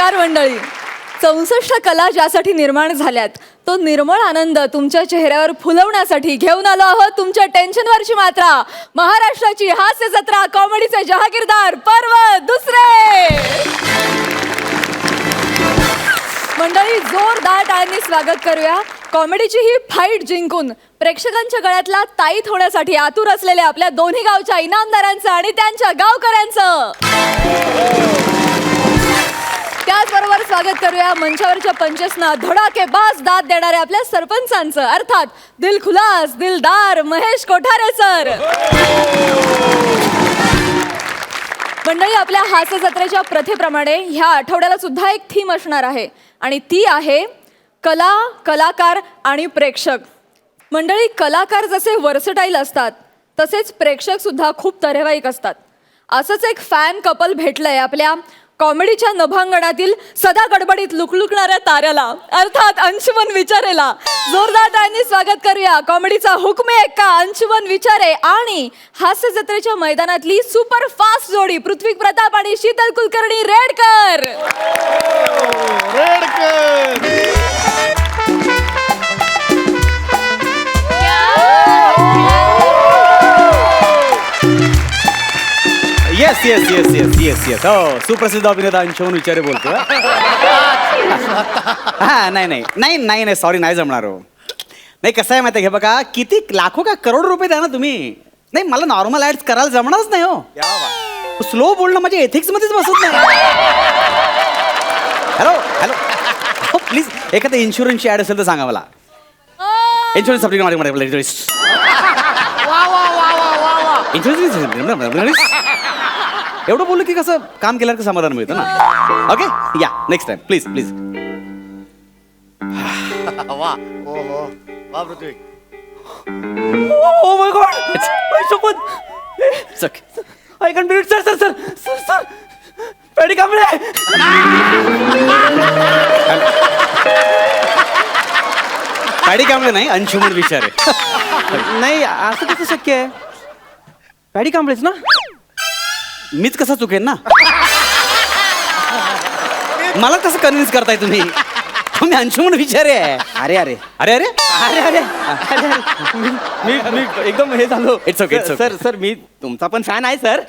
नमस्कार मंडळी. 64 कला ज्यासाठी निर्माण झाल्यात तो निर्मळ आनंद तुमच्या चेहऱ्यावर फुलवण्यासाठी घेऊन आलो आहोत तुमच्या टेन्शनवरची मात्रा. महाराष्ट्राची हास्य जत्रा, कॉमेडीचे जहागीरदार पर्व दुसरे. मंडळी, जोरदार टाळ्यांनी स्वागत करूया कॉमेडीची ही फाईट जिंकून प्रेक्षकांच्या गळ्यातला ताईत होण्यासाठी आतुर असलेल्या आपल्या दोन्ही गावच्या इनामदारांचं आणि त्यांच्या गावकऱ्यांचं. त्याचबरोबर स्वागत करूया मंचावरच्या पंचेसना धडाकेबाज दाद देणाऱ्या आपल्या सरपंचांचं, अर्थात दिलखुलास दिलदार महेश कोठारे सर. मंडळी, आपल्या हास्य जत्रेच्या प्रथेप्रमाणे ह्या आठवड्याला सुद्धा एक थीम असणार आहे आणि ती आहे कला, कलाकार आणि प्रेक्षक. मंडळी, कलाकार जसे वर्सटाईल असतात तसेच प्रेक्षक सुद्धा खूप तऱ्हेवाईक असतात. असंच एक फॅन कपल भेटलंय आपल्या कॉमेडीच्या नभांगणातील सदा गडबडीत लुकलुकणाऱ्या ताऱ्याला, अर्थात अंशुमन विचारेला. जोरदार टाळ्यांनी स्वागत करूया कॉमेडीचा हुकमे एक्का अंशुमन विचारे आणि हास्य जत्रेच्या मैदानातली सुपर फास्ट जोडी पृथ्वी प्रताप आणि Sheetal Kulkarni Redkar. Yes yes yes yes yes yes हो, सुप्रसिद्ध अभिनेता अंशुमन विचारे बोलतो. हा नाही नाही नाही नाही नाही सॉरी, नाही जमणार हो. नाही, कसं आहे माहिती आहे, हे बघा किती लाखो का करोड रुपये द्या ना तुम्ही. नाही, मला नॉर्मल ऍड्स करायला जमणारच नाही हो. स्लो बोलणं माझ्या एथिक्स मध्येच बसत नाही. हॅलो हॅलो हो, प्लीज एखादं इन्शुरन्सची ऍड असेल तर सांगा मला. इन्शुरन्स इन्शुरन्स एवढं बोललं की कसं काम केल्यावर का समाधान मिळतं ना. ओके, या नेक्स्ट टाइम प्लीज प्लीज. वा ओ हो वा पृथ्वी. ओ माय गॉड, माय शपथ. I can do it sir sir sir sir sir. Pedi Kamble. Pedi Kamble नाही, अंशुमन विचारे. नाही, असं कसं शक्य आहे? पॅडी कांबळेच ना? मीच कसा चुकेन ना. मला कसं कन्व्हिन्स करताय तुम्ही? मी अंशुमन विचारे आहे. अरे अरे अरे अरे अरे अरे अरे मी एकदम हे झालो. It's okay, it's okay. Sir sir मी तुमचा पण फॅन आहे सर.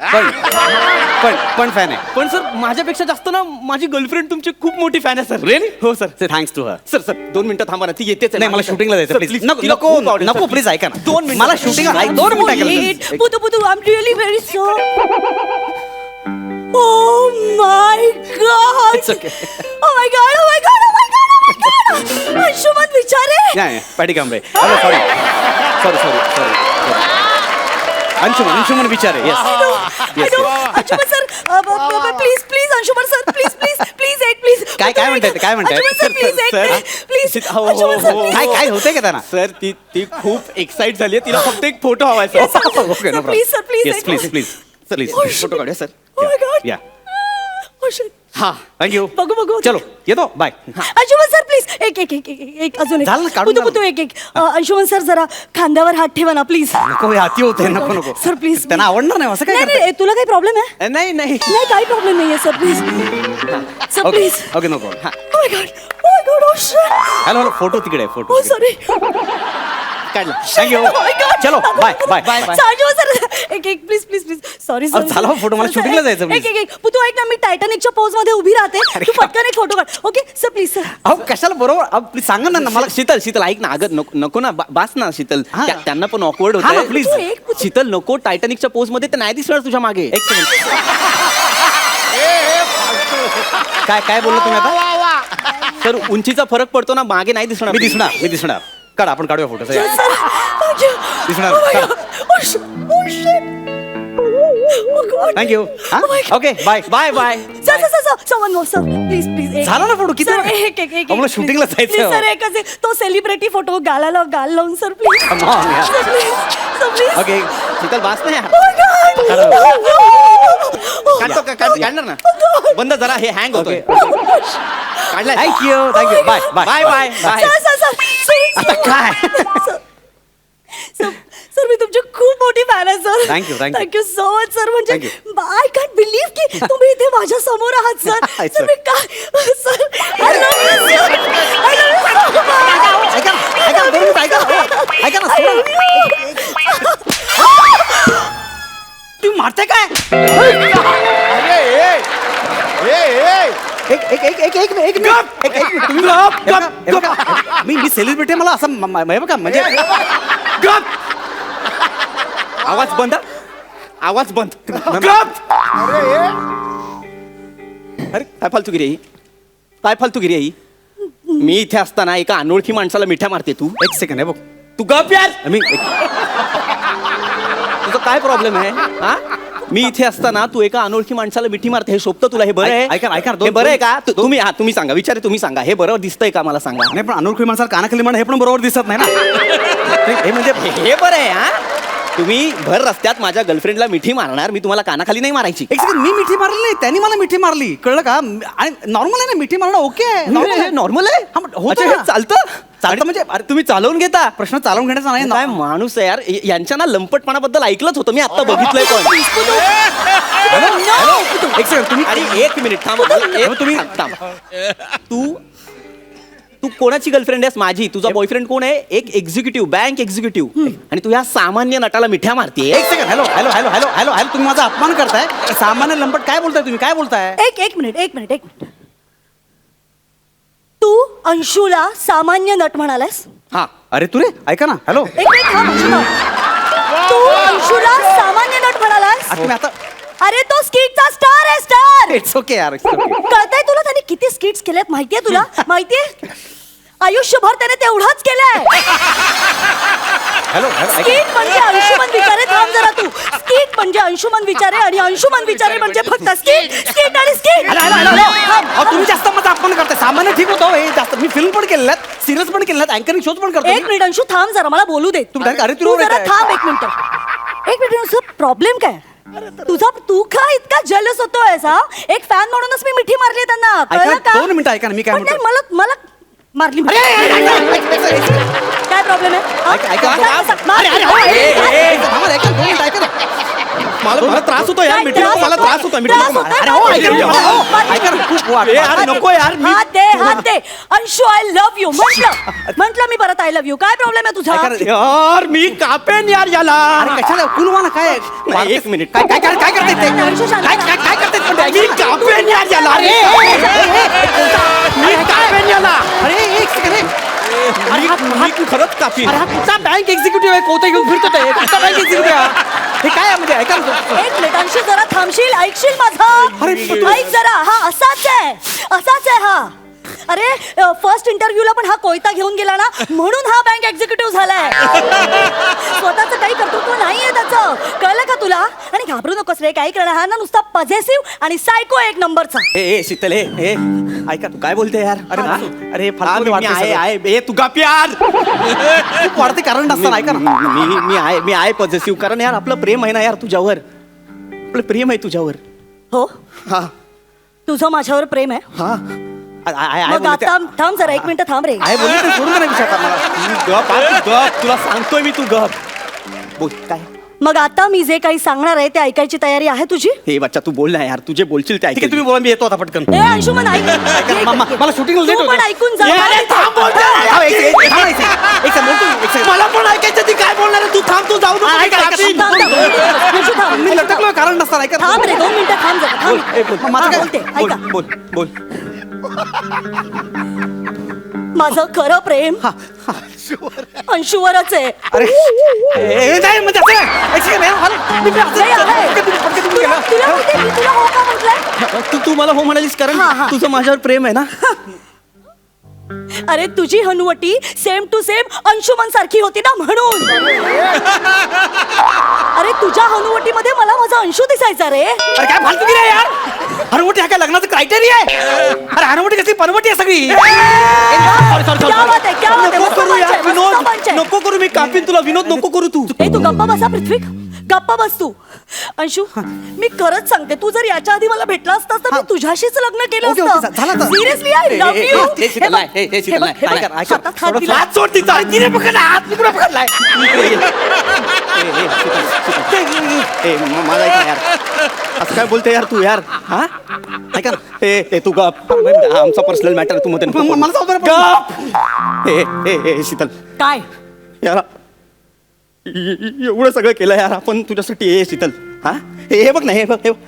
पण फॅन आहे. पण सर माझ्यापेक्षा जास्त ना माझी गर्लफ्रेंड तुमची खूप मोठी फॅन आहे सर. रिअली? हो sir. Say thanks to her. Sir sir 2 मिनिटं थांबा ना, ती येतेच. नाही, मला शूटिंगला जायचं. Sir, please please. नको तिला नको खूप आवडेल, नको sir. प्लीज ऐका ना. 2 मिनिटं. मला शूटिंग 2 मिनिटं. पुतू पुतू, I am really very sorry. Oh my God! It's okay. Oh my God! Oh my God! Oh my God! Oh my God! Anshuman Vichare. नाही, Pedi Kamble. Sorry sorry sorry sorry. Anshuman Vichare. Yes Anshuman sir, please please Anshuman sir, please please please एक please. काय म्हणताय? काय म्हणताय? Anshuman sir, please एक sir, please. हो, हो, Anshuman sir, हो. please. काय होतंय का त्यांना? सर ती खूप एक्साइट झाली आहे. तिला फक्त एक फोटो हवाय sir. Yes, sir. Okay, no Sir, please, sir, please, येस एक please minute. Please please. Oh, photo काढूया सर. Oh my God! या. Oh shit. हा थँक्यू. बघू. चलो येतो, बाय. अंशुमन सर, प्लीज एक अजून एक. झालं ना, काढून पुतू पुतू एक. अंशुमन सर, जरा खांद्यावर हात ठेवा ना प्लीज. नको, हे अति होते. नको नको सर प्लीज. त्यांना आवडणार नाही असं काय नाही करताय? नाही, तुला काही प्रॉब्लेम आहे? नाही नाही नाही, काही प्रॉब्लेम नाहीये sir, please. Sir okay please. Okay, नको. Oh my God! Oh my God! Oh shit! Hello hello, photo तिकडे आहे, फोटो Oh तिकडे. sorry. काढला. थँक्यू. Oh my God! चलो bye bye Bye, bye. bye. Anshuman sir, एक please please please. Sorry अहो, झाला हो फोटो, मला shooting ला जायचं, please. एक पुतू ऐक ना, मी टायटॅनिकच्या पोज मध्ये उभी राहते, तू पटकन एक फोटो काढ. Okay sir, please sir. अहो कशाला, बरोबर. अहो, प्लीज सांगा ना मला. शीतल ऐक ना, अगं नको ना, बास ना शीतल. हा. त्यांना पण ऑकवर्ड हा ना, होत. please. तू एक पुतू. शीतल नको, टायटॅनिकच्या पोज मध्ये ते नाही दिसणार तुझ्या मागे. एक सेकंड. काय बोललो तुम्ही आता? सर उंचीचा फरक पडतो ना, मागे नाही दिसणार. मी दिसणार. काढ, आपण काढूया photo. Yes, sir. Thank you. दिसणार. Oh my चला. God. Oh shit. Oh shit. Oh God. Thank you. Oh my God. Okay bye bye. Sir one more, sir. Please, please. झाला ना फोटो, किती Sir, वेळ? एक अहो, मला shooting ला जायचंय. Please, sir, एकच आहे. तो सेलिब्रिटी फोटो गाल लावून सर प्लीज. Come on, यार. Sir, please. Sir, please. Okay Sheetal बास ना यार. Oh my God. काढणार ना. बंद जरा, हे हँग होतोय. काढलाय. Thank you bye bye bye. Sir, आता काय? सर सर मी तुमची खूप मोठी फॅन आहे sir. Thank you, thank you. Thank you so much sir. म्हणजे Thank आय कॅन्ट बिलीव्ह की तुम्ही इथे माझ्या समोर आहात सर. Hi, sir sir. मी काय sir I love you sir. I love you so much. ऐका ऐका 2 मिनिटं ऐका हो, ऐका ना I सोडा. love you. तुम्ही मारताय काय? अरे एक मिनिट तुम्ही हे बघा, मी सेलिब्रिटी मला असं हे बघा म्हणजे आवाज बंद. आवाज बंद. अरे काय फालतूगिरी आहे ही? काय फालतूगिरी आहे ही? मी इथे असताना एका अनोळखी माणसाला मिठ्या मारते तू. एक सेकंड हे बघ तू गप यार. मी तुझा काय प्रॉब्लेम आहे हा? मी इथे असताना तू एका अनोळखी माणसाला मिठी मारते, हे शोभतं तुला? हे बरं आहे? ऐका ना, ऐका ना, हे बरं आहे का? तुम्ही सांगा, तुम्ही सांगा, हे बरोबर दिसतंय का मला सांगा. नाही पण अनोळखी माणसाला कानाखाली म्हणा हे पण बरोबर दिसत नाही ना. हे म्हणजे हे बरं आहे हा? तुम्ही भर रस्त्यात माझ्या गर्लफ्रेंडला मिठी मारणार, मी तुम्हाला कानाखाली नाही मारायची. एक सेकंड, मी मिठी मारली नाही, त्यांनी मला मिठी मारली, कळलं का? आणि नॉर्मल आहे ना, मिठी मारणं ओके आहे, नॉर्मल आहे. नॉर्मल आहे. हा, पण होतं अच्छा, हे ना. चालतं. चालतं म्हणजे अरे तुम्ही चालवून घेता. प्रश्न चालवून घेण्याचा नाही काय ना. माणूस आहे यार. यांच्या ना लंपटपणाबद्दल ऐकलंच होतं मी, आता बघितलंय पण. एक सेकंड तुम्ही अरे एक मिनिट थांब. तुम्ही थांब. तू कोणाची गर्लफ्रेंड आहेस? माझी. तुझा बॉयफ्रेंड कोण आहे? एक एक्झिक्युटिव्ह, बँक एक्झिक्युटिव्ह. आणि तू ह्या सामान्य नटाला मिठ्या मारतीये. एक second, hello hello hello hello hello hello, तुम्ही माझा अपमान करताय. सामान्य लंपट काय बोलताय तुम्ही? काय बोलताय? एक मिनिट. तू अंशूला सामान्य नट म्हणालास? हा. अरे तू रे ऐका ना, हॅलो. एक मिनिट थांब अंशुला. तू अंशूला सामान्य नट म्हणालास? तुम्ही आता अरे तो स्किटचा स्टार आहे, स्टार. इट्स ओके यार, it's okay. कळतंय तुला त्याने किती स्किट्स केल्यात माहितीये तुला? माहितीये आयुष्यभर त्याने तेवढाच केलंय. हॅलो हॅलो ऐका. स्किट म्हणजे अंशुमन विचारे. थांब जरा तू. स्किट म्हणजे अंशुमन विचारे आणि अंशुमन विचारे म्हणजे फक्त स्किट आणि स्किट. हॅलो हॅलो हॅलो अहो, तुम्ही जास्त माझा अपमान करताय. सामान्य ठीक होतो हे जास्त. मी फिल्म पण केलेल्या, सिरियल्स पण केलेल्या, अँकरिंग शोज पण करतो. एक मिनिट अंशू थांब जरा, मला बोलू दे. तू direct- अरे तू तू बरोबर जरा आहे. थांब एक मिनिट तुझा प्रॉब्लेम काय? तू का इतका जलस होतोयस हा? एक फॅन म्हणूनच मी मिठी मारली त्यांना, ऐका, कळलं का? 2 मिनिटं ऐका ना, मी काय पण नाही, म्हणतो. मला मारली मिठी. काय प्रॉब्लेम आहे? ऐका, ऐका. मार. थांबा, ऐका, 2 मिनिटं ऐका ना. मला त्रास होतो यार. काय मिठी नको, मला त्रास होतो. मिठी नको. होतोय? अरे हो, ऐका ना, मार. हो, ऐका ना, खूप वाट- ए, अरे नको यार. हात दे अंशू. आय लव्ह यू म्हंटल मी परत. I love you. काय प्रॉब्लेम आहे तुझा? ऐका ना, यार मी कापेन यार याला. अरे कशाला कुलवाना काय? नाही, एक मिनिट. काय काय काय करताय ते? अंशू शांत काय राहा. काय काय करतायत पण ते? मी कापेन यार याला. मी कापेन याला. अरे एक सेकंड रे. मी खरंच कापीन. अरे हा कुठचा बँक एक्झिक्युटिव्ह आहे? कोणता घेऊन फिरतो ते? कुठचा बँक एक्झिक्युटिव्ह आहे? हे काय आहे म्हणजे? ऐका ना. एक मिनिट अंशू जरा थांबशील? ऐकशील अरे, माझं? तू- ऐक जरा. हा असाच आहे हा. अरे फर्स्ट इंटरव्ह्यूला पण हा कोयता घेऊन गेला ना, म्हणून हा बँक एक्झिक्युटिव्ह झालाय. स्वतःच काही कर्तृत्व नाहीये त्याचं, कळलं का तुला? आणि घाबरू नकोस रे, काही करणार. हा ना नुसता पॉझेसिव्ह आणि सायको एक नंबरचा. ए शीतल ए ऐका तू काय बोलते यार. अरे हा? अरे हा, फालतू मी वाटतंय आहे सगळं. आहे. ए तू काप यार. खूप वाढते कारण नसताना ऐका ना. मी आहे पॉझिटिव्ह. कारण यार आपलं प्रेम आहे ना यार तुझ्यावर. आपलं प्रेम आहे तुझ्यावर. हो, हा तुझं माझ्यावर प्रेम आहे. हा. मग आता थांब जरा, एक मिनिट थांब रे. आहे बोलू ते सोडून नाही विचारता मला. तू गप यार, तू गप. तुला सांगतोय मी, तू गप. बोल काय. मग आता मी जे काही सांगणार आहे ते ऐकायची तयारी आहे तुझी? हे बच्चा तू बोल ना यार. तुझे बोलशील ते ठीक आहे ऐकेल. तुम्ही बोला, मी येतो आता पटकन. ए अंशुमन ऐक. मला शूटिंग लेट तू पण ऐकून जा. मला पण ऐकायचं. ती काय बोलणार आहे? तू थांब. तू जाऊ नको. मी लटकलो कारण नसताना ऐका ना. थांब रे, 2 मिनिटं थांब जरा, बोल, थांब. ए, बोल. हा, बोलते, ऐका. बोल बोल. माझं खरं प्रेम अंशूवरच आहे. अरे नाही म्हणजे असं नाही. एक second, मी असं- नाही आहे. पटकन तुम्ही तुला गेला. माहिती आहे मी तुला हो का म्हटलंय? तू मला हो म्हणालीस कारण हा, हा. तुझं माझ्यावर प्रेम आहे ना. अरे तुझी हनुवटी सेम टू सेम अंशुमन सारखी होती ना, म्हणून. अरे तुझ्या हनुवटीमध्ये मला माझा अंशू दिसायचा रे. अरे काय फालतू गिरी आहे यार. हनुवटी हा काय लग्नाचं क्रायटेरिया आहे? अरे हनुवटी कसली परवटी आहे सगळी. क्या बात आहे, क्या बात आहे. नको मस्त करू पंच यार, आहे, मस्त विनोद. पंच आहे. नको करू, मी कापीन तुला. विनोद नको करू तू. ए तू गप्पा बसा पृथ्वी, गप्पा बस तू. अंशू मी खरंच सांगते, तू जर याच्या आधी मला भेटला असतास तर मी तुझ्याशीच लग्न केलं ओके, ओके, असतं. झालं तर. Seriously I love you. हे शीतल नाही, हे शीतल नाही. हातात हात दिला. हात सोड तिचा. तिने पकडला हात, मी कुठे पकडलाय? मला ऐक ना यार, असं काय बोलते यार तू यार? हा ऐका ना. ए तू गप, आमचा पर्सनल मॅटर तू मध्ये नको. मला जाऊ दे ना. गप. ए शीतल काय यार, एवढं सगळं केलं यार आपण तुझ्यासाठी. ए शीतल, हा हे बघ ना, हे बघ, हे बघ.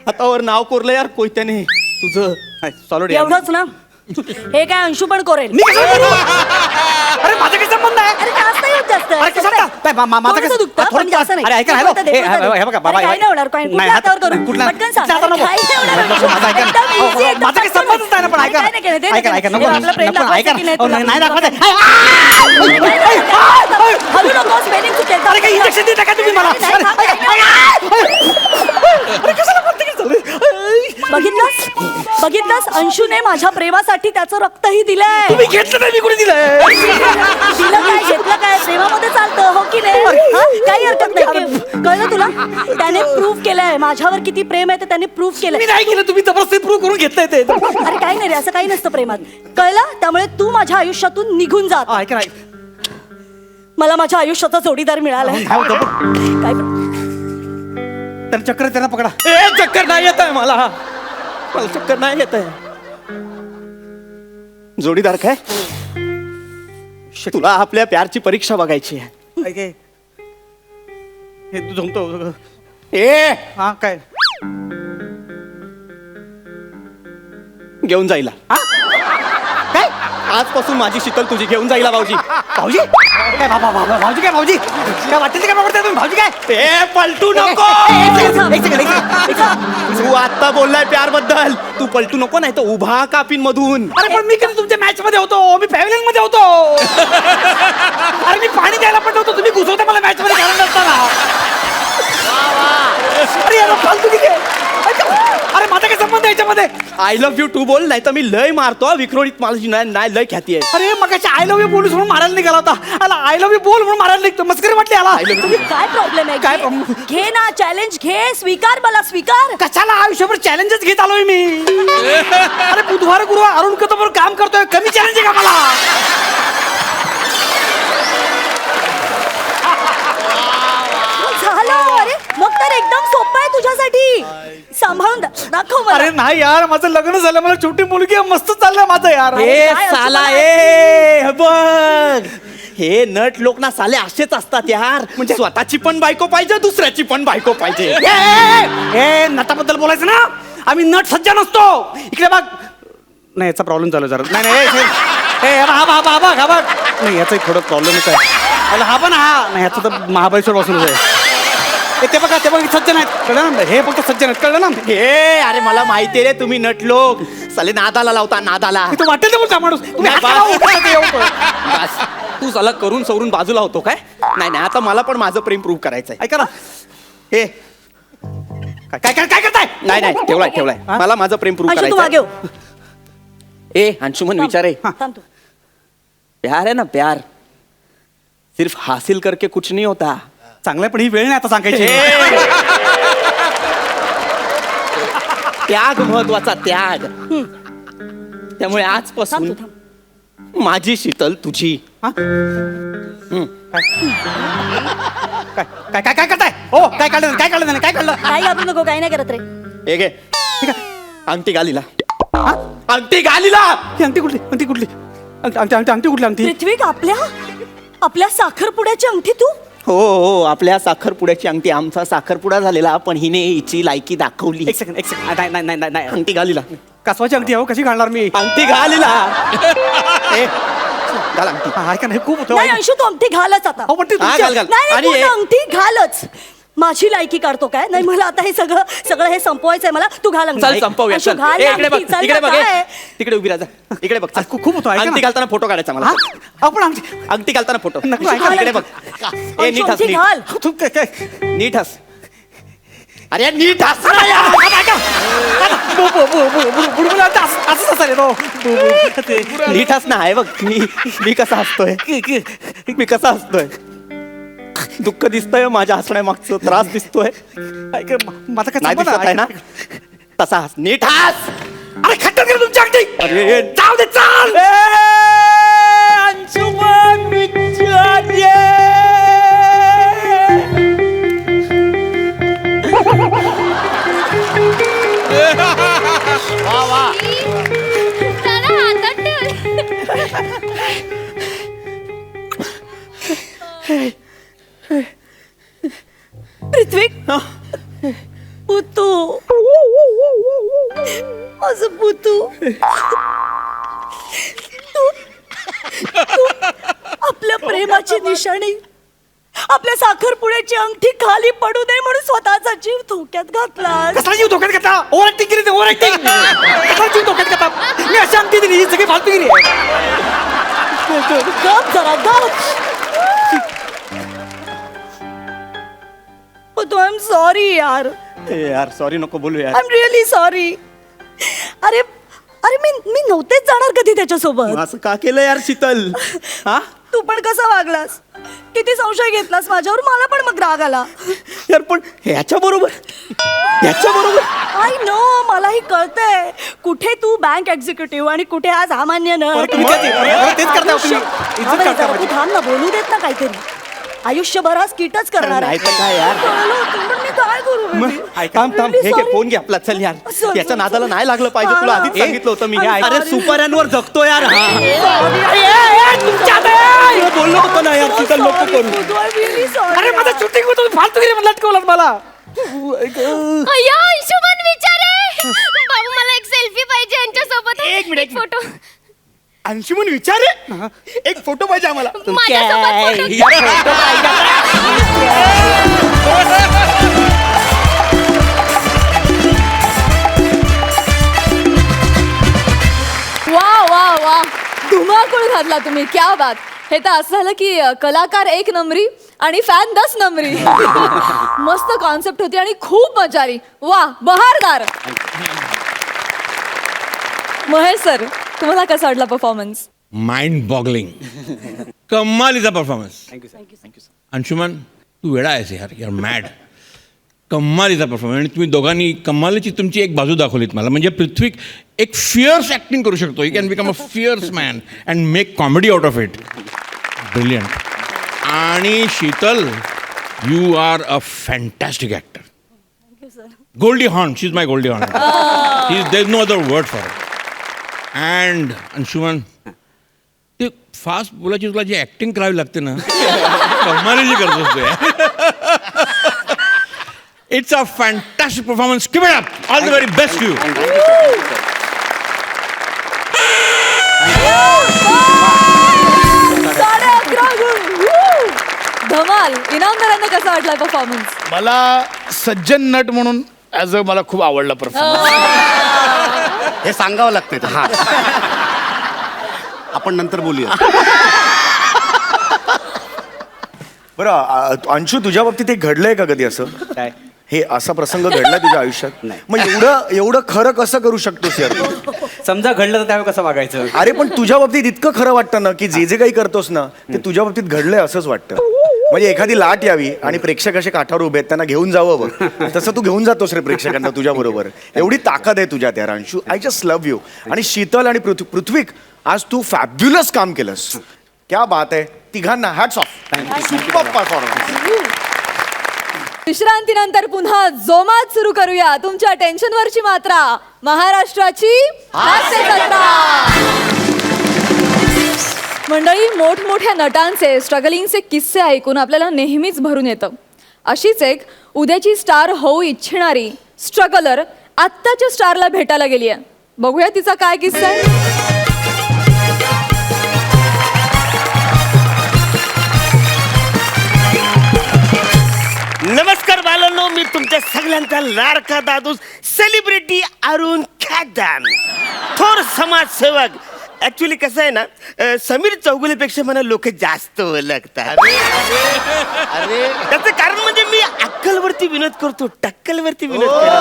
हातावर नाव कोरलं यार कोयत्याने तुझं. सॉलिड एवढंच ना? हे काय अंशू पण करेल. मी कसं करू? अरे माझा काय संबंध आहे? अरे त्रास नाही होत जास्त. अरे कसं काय? काय माझं थोडंसं दुखतं, पण जास्त नाही. अरे ऐका ना, थोडं दे, हे थोडं दे. हे बघा बाबा, अरे काही नाही होणार, काही कुठल्या हातावर करू? कुठला पटकन सांग. हातावर नको. काही नाही होणार, नको, अंशू. माझं ऐका ना. एकदम easy, एकदम माझा काही पटकन. संबंधच नाही ना, पण अरे ऐका काय नाही केलं, दे, ऐका दे, ऐका दे. नको आपलं प्रेम नको, ऐका दाखवायचं की नाही ना. तुला? नाही दाखवत हळू नको, स्पेलिंग चुकेल. अरे काही इंजेक्शन देता का तुम्ही मला? नाही, नाही, अरे कशाला बोलते की चालू? बघितलंस अंशूने माझ्या प्रेमासाठी त्याचं रक्तही दिलंय. तुम्ही घेतलं नाही, मी कुठे दिलंय? दिलं काय घेतलं काय, प्रेमामध्ये चालतं हो की नाही? हा? काही हरकत नाही. कळलं तुला? त्याने प्रूव्ह केलंय माझ्यावर किती प्रेम आहे ते त्याने प्रूव्ह मी केलंय. नाही केलं, तुम्ही जबरदस्ती प्रूव्ह करून घेतलंय ते. अरे काही नाही रे, असं काही नसतं प्रेमात. कळलं? त्यामुळे तू माझ्या आयुष्यातून निघून जा. ऐका ना. मला माझ्या आयुष्याचा जोडीदार मिळालाय. काय होतं बघ? काय तर चक्कर त्यांना पकडा. ए चक्कर नाही येत आहे मला चक्कर नाही येत आहे. जोडीदार काय? तुला आपल्या प्यारची परीक्षा बघायची आहे. ऐके हे तू जमतो. ए हा काय घेऊन जाईला. काय आजपासून माझी शीतल तुझी घेऊन जाईला भाऊजी. भाऊजी काय भाऊजी काय भाऊजी काय वाटेल ते काय वाटतं तुम्ही भाऊजी काय? ए पलटू नको. एक सेकंड. तू आता बोललाय प्यार बद्दल, तू पलटू नको नाही तर उभा कापीन मधून. अरे पण मी कधी तुमच्या मॅच मध्ये होतो, मी पॅव्हलियन मध्ये होतो. अरे मी पाणी द्यायला पण नव्हतो, तुम्ही घुसवता मला मॅच मध्ये घालून असताना. अरे यार फालतू किती आहे? अरे माझा काय संबंध आहे याच्यामध्ये? आय लव्ह यू टू बोल, नाही तर मी लय मारतो. विक्रोळीत मला नाही लय ख्याती आहे. अरे मग आय लव्ह यू बोलूस म्हणून मारायला निघाला होता. आला आय लव्ह यू बोल म्हणून मारायला निघतो. मस्करी वाटली आला. काय प्रॉब्लेम आहे? काय घे. problem? घे ना, चॅलेंज घे, स्वीकार मला, स्वीकार. कशाला आयुष्यभर चॅलेंजेस घेत आलोय मी? अरे बुधवार गुरुवार अरुण कदमवर काम करतोय, कमी चॅलेंज आहे का मला? झालं. अरे मग तर एकदम सोपं आहे तुझ्यासाठी. सांभाळून दाखव मला. अरे नाही यार, माझं लग्न झालं, मला छोटी मुलगी आहे, मस्त चाललंय माझं यार. ए काय असं साला मला- ए बघ, हे नट लोक ना साले असेच असतात यार. म्हणजे स्वतःची पण बायको पाहिजे, दुसऱ्याची पण बायको पाहिजे. ए नटाबद्दल बोलायचं ना, आम्ही नट सज्जा नसतो. इकडे बघ. नाही याचा प्रॉब्लेम चालू जरा. नाही हा बघ नाही याचा थोडं प्रॉब्लेमच आहे. हा पण नाही याचा तर महाबळेश्वर पासूनच आहे. ते बघा सज्जन आहेत, कळलं ना? हे फक्त सज्जन आहेत, कळलं ना? हे अरे मला माहिती रे, तुम्ही नट लोक साले नादाला लावता नादाला. तू वाटेल ते बोलता माणूस. तुम्ही नाही, हात लावा, उभा राहते, येऊ. बस, तू साला करून सवरून बाजूला होतो काय? नाही नाही, आता मला पण माझं प्रेम प्रूव्ह करायचंय. ऐका ना. हे काय करताय? नाही ठेवलाय. मला माझं प्रेम प्रूव्ह अंशू तू मागे करायचं. हो. ए अंशुमन विचारे, थांब तू. प्यार है ना प्यार, सिर्फ हासिल करके कुछ नहीं होता. चांगलं आहे, पण ही वेळ नाही आता सांगायची. त्याग महत्वाचा, त्याग. त्यामुळे थांब आजपासून तू, थांब. माझी शीतल तुझी. हा? काय करताय? हो काय काढलं काय काढलं? काही घाबरू नको, काही नाही करत रे. हे घे, अंगठी घालीला. अंगठी घालीला. ही अंगठी कुठली? अंगठी कुठली? अंगठी कुठली अंगठी? पृथ्वी आपल्या साखरपुड्याची अंगठी तू. हो आपल्या साखरपुड्याची अंगठी. आमचा साखरपुडा झालेला, पण हिने हिची लायकी दाखवली. एक सेकंड. नाही अंगठी घालीला. कासवाची अंगठी आहे, कशी घालणार मी? अंगठी घालीला. ए, घाल अंगठी. हा, ऐका ना, हे खूप होतं. नाही अंशू तू अंगठी घालच आता. हो, पण ती तुमची- घाल. नाही आणि तू हे- ना अंगठी घालच. माझी लायकी काढतो काय? नाही मला आता हे सगळं हे संपवायचंय मला. तू घाल अंगठी. चल संपवूया. अंशू, चल. घाल ए, ना इकडे बघ, अंगठी, चल इकडे ना, बघ. काय? तिकडे उभी राहा. इकडे बघ. चल. खूप होतो, ऐका ना. अंगठी घालताना फोटो काढायचा मला. आपण अंगठी अंगठी घालताना फोटो. नको, ऐका, इकडे बघ. अंशू, ए नीट हस, अंगठी नीट. घाल. तू काय नीट हस. अरे नीट हस ना यार. बुडबुड असं चालेल हो. नीट हस ना. आहे बघ मी कसा हसतोय. मी कसा हसतोय. दुःख दिसतंय माझ्या हसण्यामागचं. त्रास दिसतोय. माझा काय नाही संबंध दिसत आहे ना. तसा हस. नीट हस. अरे खट्टर केलं तुमच्या अगदी. अरे जाऊ दे चाल. अंशुमन विचारे. वा वा. पृथ्वी पुतू माझं पुतू तू आपल्या प्रेमाची निशाणी आपल्या साखरपुड्याची अंगठी खाली पडू नये म्हणून स्वतःचा जीव धोक्यात घातला. कसा जीव धोक्यात घेता. ओव्हर ऍक्टिंग केली ते. Over acting. कसा जीव धोक्यात घेता. मी अशी अंगठी दिली. ही सगळी फालतूगिरी आहे. गप जरा गप. पुतू आय एम सॉरी यार. यार सॉरी नको बोलू यार. I am really sorry. अरे अरे मी नव्हतेच जाणार कधी त्याच्यासोबत. असं का केलं यार शीतल. हा तू पण कसा वागलास. किती संशय घेतलास माझ्यावर. मला पण मग राग आला. यार पण ह्याच्या बरोबर आय नो. मलाही कळतंय कुठे तू बँक एक्झिक्युटिव्ह आणि कुठे आज सामान्य नट. तुम्ही तेच करता तुम्ही. इज्जत करता तू माझी. थांब ना. बोलू देत ना काहीतरी. आयुष्यभर आज कीटच करणार आहे. नाही तर काय यार. कळलं होतं, पण मी काय करू baby? थांब I'm really हे घे sorry. फोन घे आपला. चल यार Sorry, याच्या sorry, नादाला sorry. नाही लागलं पाहिजे. तुला आधीच हा. सांगितलं होतं मी. I'm अरे sorry. सुपाऱ्यांवर जगतो यार. हा तुमच्या तुला बोललो होतं ना यार. So शीतल नको sorry, करू. पुतू, I'm really sorry. अरे माझं शूटिंग होतं. फालतूगिरी म्हणलं लटकवलं मला. अय्या अंशुमन विचारे. बाबू मला एक सेल्फी पाहिजे यांच्यासोबत. एक मिनिट. फोटो अंशुमन विचारे. एक फोटो पाहिजे आम्हाला. माझ्यासोबत फोटो. वा वा वा धुमाकूळ घातला तुम्ही. क्या बात. हे तर असं झालं की कलाकार 1 नंबरी आणि फॅन 10 नंबरी. मस्त कॉन्सेप्ट होती आणि खूप मजा आली. वा बहारदार. महेश सर तुम्हाला कसा वाटला परफॉर्मन्स. Mind boggling. कमालीचा परफॉर्मन्स. अंशुमन तू वेडा आहेस यार. यार मॅड. कमालीचा परफॉर्मन्स. आणि तुम्ही दोघांनी कमालीची तुमची एक बाजू दाखवलीत मला. म्हणजे पृथ्वी एक फिअर्स ॲक्टिंग करू शकतो. You can become a fierce man and make comedy out of it. Brilliant. आणि Sheetal you are a fantastic actor. Goldie Hawn. She is my Goldie Hawn. There is no other word for it. And Anshuman ते fast बोलायची तुला जी acting करावी लागते ना कमालीची करतोस ते. It's a fantastic performance. Keep it up. All the very best you. धमाल. इनामदारांना कसा वाटला परफॉर्मन्स. मला सज्जन नट म्हणून ऍज अ मला खूप आवडला परफॉर्मन्स. हे सांगावं लागतं. हा आपण नंतर बोलूया. बरं अंशू तुझ्या बाबतीत हे घडलंय का कधी असं. काय हे असा प्रसंग घडलाय तुझ्या आयुष्यात. नाही. मग एवढं खरं कसं करू शकतोस यार तू. समजा घडलं तर त्यावेळी कसं वागायचं. अरे पण तुझ्या बाबतीत इतकं खरं वाटतं ना की जे काही करतोस ना ते तुझ्या बाबतीत घडलंय असंच वाटतं. म्हणजे एखादी लाट यावी आणि प्रेक्षक असे काठावर उभे आहेत त्यांना घेऊन जावं बघ. तसं तू घेऊन जातोस रे प्रेक्षकांना तुझ्या बरोबर. एवढी ताकद आहे तुझ्यात यार Anshu. I just love you. आणि शीतल आणि पृथ्वीक आज तू फॅब्युलस काम केलंस. क्या बात आहे. तिघांना हॅट्स ऑफ. Super performance. विश्रांतीनंतर पुन्हा जोमात सुरू करूया तुमच्या टेन्शनवरची मात्रा. महाराष्ट्राची हास्य जत्रा. मंडळी मोठमोठ्या नटांचे स्ट्रगलिंगचे किस्से ऐकून आपल्याला नेहमीच भरून येतं. अशीच एक उद्याची स्टार होऊ इच्छिणारी स्ट्रगलर आत्ताच्या स्टारला भेटायला गेली आहे. बघूया तिचा काय किस्सा आहे. नमस्कार बालांनो. मी तुमच्या सगळ्यांचा लाडका दादूस सेलिब्रिटी अरुण खादान. थोर समाजसेवक. ऍक्च्युली कसं आहे ना समीर चौगुलेपेक्षा मला लोक जास्त ओळखतात. अरे त्याचं कारण म्हणजे मी अक्कलवरती विनोद करतो. टक्कलवरती विनोद करतो.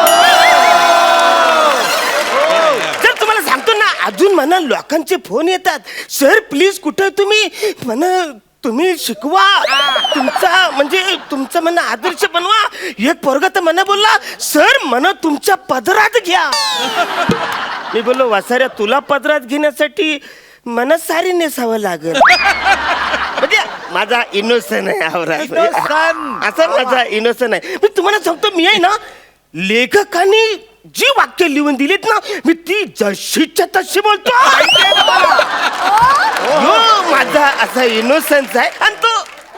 तर तुम्हाला सांगतो ना अजून म्हणा लोकांचे फोन येतात, सर प्लीज कुठे तुम्ही म्हणा, तुम्ही शिकवा, तुमचा म्हणजे तुमचा म्हणा आदर्श बनवा. एक पोरगा तर म्हणा बोलला, सर म्हणा तुमच्या पदरात घ्या. मी बोललो वासाऱ्या, तुला पदरात घेण्यासाठी मला सारी नेसावं लागेल. म्हणजे माझा इनोसन आहे आवरा. असा माझा इनोसन आहे. मी तुम्हाला सांगतो, मी आहे ना लेखकांनी जी वाक्य लिहून दिलीत ना, मी ती जशीच्या तशी बोलतो. हो, माझा असा इनोसन्स आहे आणि तो